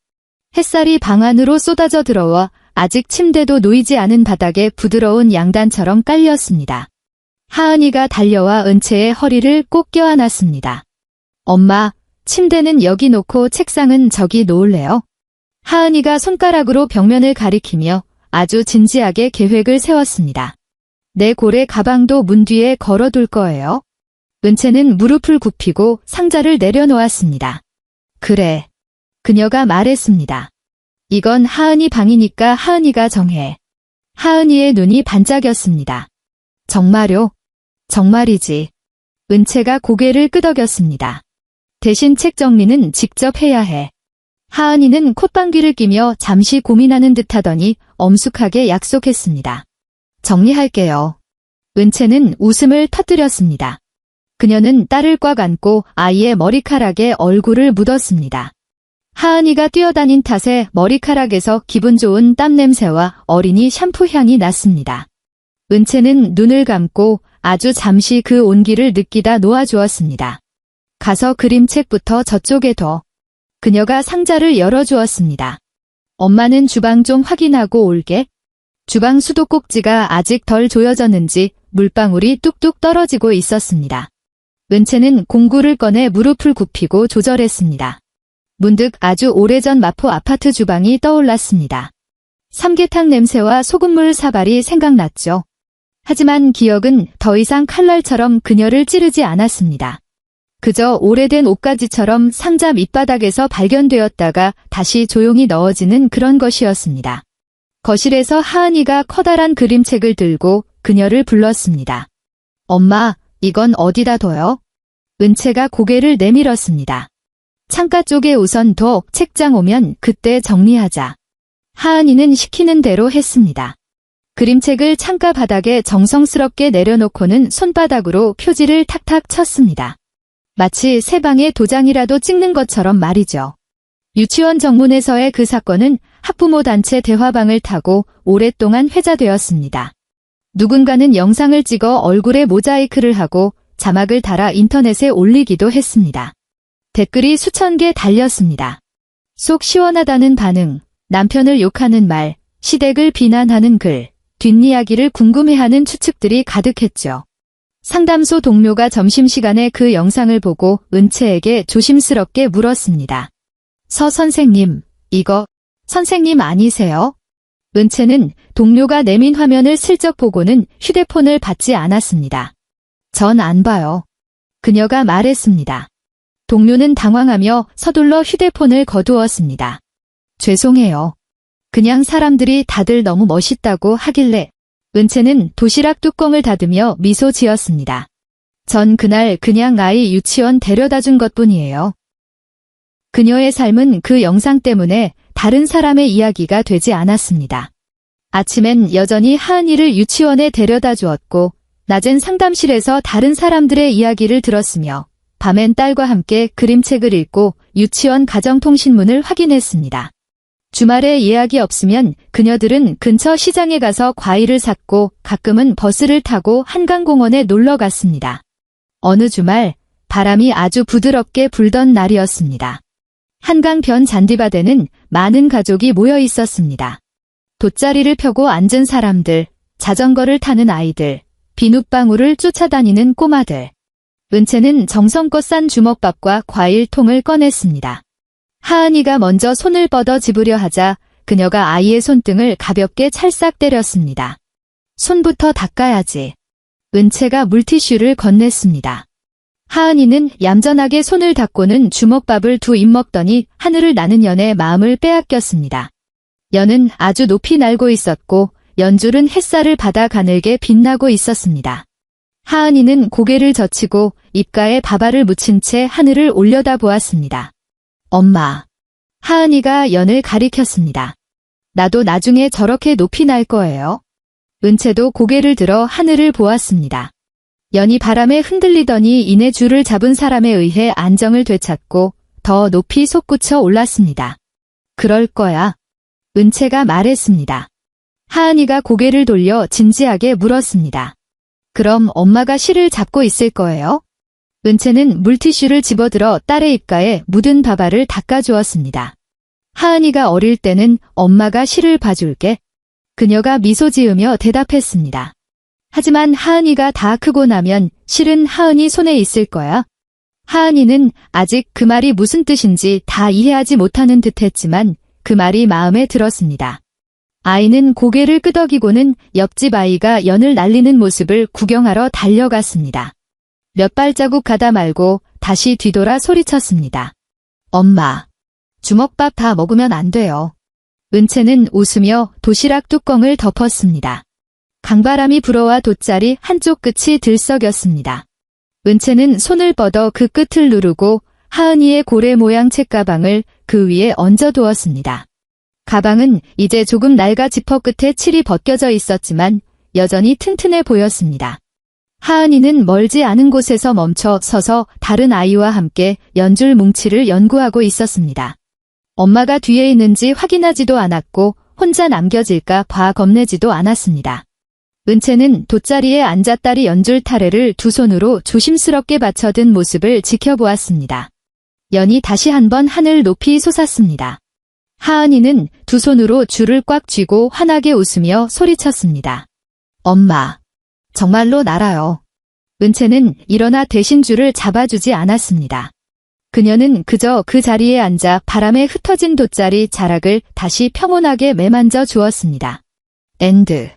햇살이 방 안으로 쏟아져 들어와 아직 침대도 놓이지 않은 바닥에 부드러운 양단처럼 깔렸습니다. 하은이가 달려와 은채의 허리를 꼭 껴안았습니다. 엄마, 침대는 여기 놓고 책상은 저기 놓을래요? 하은이가 손가락으로 벽면을 가리키며 아주 진지하게 계획을 세웠습니다. 내 고래 가방도 문 뒤에 걸어둘 거예요. 은채는 무릎을 굽히고 상자를 내려놓았습니다. 그래. 그녀가 말했습니다. 이건 하은이 방이니까 하은이가 정해. 하은이의 눈이 반짝였습니다. 정말요? 정말이지. 은채가 고개를 끄덕였습니다. 대신 책 정리는 직접 해야 해. 하은이는 콧방귀를 끼며 잠시 고민하는 듯하더니 엄숙하게 약속했습니다. 정리할게요. 은채는 웃음을 터뜨렸습니다. 그녀는 딸을 꽉 안고 아이의 머리카락에 얼굴을 묻었습니다. 하은이가 뛰어다닌 탓에 머리카락에서 기분 좋은 땀 냄새와 어린이 샴푸 향이 났습니다. 은채는 눈을 감고 아주 잠시 그 온기를 느끼다 놓아주었습니다. 가서 그림책부터 저쪽에 둬. 그녀가 상자를 열어주었습니다. 엄마는 주방 좀 확인하고 올게. 주방 수도꼭지가 아직 덜 조여졌는지 물방울이 뚝뚝 떨어지고 있었습니다. 은채는 공구를 꺼내 무릎을 굽히고 조절했습니다. 문득 아주 오래전 마포 아파트 주방이 떠올랐습니다. 삼계탕 냄새와 소금물 사발이 생각났죠. 하지만 기억은 더 이상 칼날처럼 그녀를 찌르지 않았습니다. 그저 오래된 옷가지처럼 상자 밑바닥에서 발견되었다가 다시 조용히 넣어지는 그런 것이었습니다. 거실에서 하은이가 커다란 그림책을 들고 그녀를 불렀습니다. 엄마, 이건 어디다 둬요? 은채가 고개를 내밀었습니다. 창가 쪽에 우선 둬. 책장 오면 그때 정리하자. 하은이는 시키는 대로 했습니다. 그림책을 창가 바닥에 정성스럽게 내려놓고는 손바닥으로 표지를 탁탁 쳤습니다. 마치 새 방에 도장이라도 찍는 것처럼 말이죠. 유치원 정문에서의 그 사건은 학부모 단체 대화방을 타고 오랫동안 회자되었습니다. 누군가는 영상을 찍어 얼굴에 모자이크를 하고 자막을 달아 인터넷에 올리기도 했습니다. 댓글이 수천 개 달렸습니다. 속 시원하다는 반응, 남편을 욕하는 말, 시댁을 비난하는 글, 뒷이야기를 궁금해하는 추측들이 가득했죠. 상담소 동료가 점심시간에 그 영상을 보고 은채에게 조심스럽게 물었습니다. 서 선생님, 이거 선생님 아니세요? 은채는 동료가 내민 화면을 슬쩍 보고는 휴대폰을 받지 않았습니다. 전 안 봐요. 그녀가 말했습니다. 동료는 당황하며 서둘러 휴대폰을 거두었습니다. 죄송해요. 그냥 사람들이 다들 너무 멋있다고 하길래. 은채는 도시락 뚜껑을 닫으며 미소 지었습니다. 전 그날 그냥 아이 유치원 데려다 준 것뿐이에요. 그녀의 삶은 그 영상 때문에 다른 사람의 이야기가 되지 않았습니다. 아침엔 여전히 하은이를 유치원에 데려다 주었고, 낮엔 상담실에서 다른 사람들의 이야기를 들었으며, 밤엔 딸과 함께 그림책을 읽고 유치원 가정통신문을 확인했습니다. 주말에 예약이 없으면 그녀들은 근처 시장에 가서 과일을 샀고 가끔은 버스를 타고 한강공원에 놀러 갔습니다. 어느 주말 바람이 아주 부드럽게 불던 날이었습니다. 한강변 잔디밭에는 많은 가족이 모여 있었습니다. 돗자리를 펴고 앉은 사람들, 자전거를 타는 아이들, 비눗방울을 쫓아다니는 꼬마들. 은채는 정성껏 싼 주먹밥과 과일통을 꺼냈습니다. 하은이가 먼저 손을 뻗어 집으려 하자 그녀가 아이의 손등을 가볍게 찰싹 때렸습니다. 손부터 닦아야지. 은채가 물티슈를 건넸습니다. 하은이는 얌전하게 손을 닦고는 주먹밥을 두 입 먹더니 하늘을 나는 연의 마음을 빼앗겼습니다. 연은 아주 높이 날고 있었고 연줄은 햇살을 받아 가늘게 빛나고 있었습니다. 하은이는 고개를 젖히고 입가에 밥알을 묻힌 채 하늘을 올려다보았습니다. 엄마. 하은이가 연을 가리켰습니다. 나도 나중에 저렇게 높이 날 거예요. 은채도 고개를 들어 하늘을 보았습니다. 연이 바람에 흔들리더니 이내 줄을 잡은 사람에 의해 안정을 되찾고 더 높이 솟구쳐 올랐습니다. 그럴 거야. 은채가 말했습니다. 하은이가 고개를 돌려 진지하게 물었습니다. 그럼 엄마가 실을 잡고 있을 거예요? 은채는 물티슈를 집어들어 딸의 입가에 묻은 밥알을 닦아주었습니다. 하은이가 어릴 때는 엄마가 실을 봐줄게. 그녀가 미소 지으며 대답했습니다. 하지만 하은이가 다 크고 나면 실은 하은이 손에 있을 거야. 하은이는 아직 그 말이 무슨 뜻인지 다 이해하지 못하는 듯했지만 그 말이 마음에 들었습니다. 아이는 고개를 끄덕이고는 옆집 아이가 연을 날리는 모습을 구경하러 달려갔습니다. 몇 발자국 가다 말고 다시 뒤돌아 소리쳤습니다. 엄마, 주먹밥 다 먹으면 안 돼요. 은채는 웃으며 도시락 뚜껑을 덮었습니다. 강바람이 불어와 돗자리 한쪽 끝이 들썩였습니다. 은채는 손을 뻗어 그 끝을 누르고 하은이의 고래 모양 책가방을 그 위에 얹어두었습니다. 가방은 이제 조금 낡아 지퍼 끝에 칠이 벗겨져 있었지만 여전히 튼튼해 보였습니다. 하은이는 멀지 않은 곳에서 멈춰 서서 다른 아이와 함께 연줄 뭉치를 연구하고 있었습니다. 엄마가 뒤에 있는지 확인하지도 않았고 혼자 남겨질까 봐 겁내지도 않았습니다. 은채는 돗자리에 앉아 딸이 연줄 타래를 두 손으로 조심스럽게 받쳐든 모습을 지켜보았습니다. 연이 다시 한번 하늘 높이 솟았습니다. 하은이는 두 손으로 줄을 꽉 쥐고 환하게 웃으며 소리쳤습니다. 엄마, 정말로 날아요. 은채는 일어나 대신 줄을 잡아주지 않았습니다. 그녀는 그저 그 자리에 앉아 바람에 흩어진 돗자리 자락을 다시 평온하게 매만져 주었습니다. 엔드.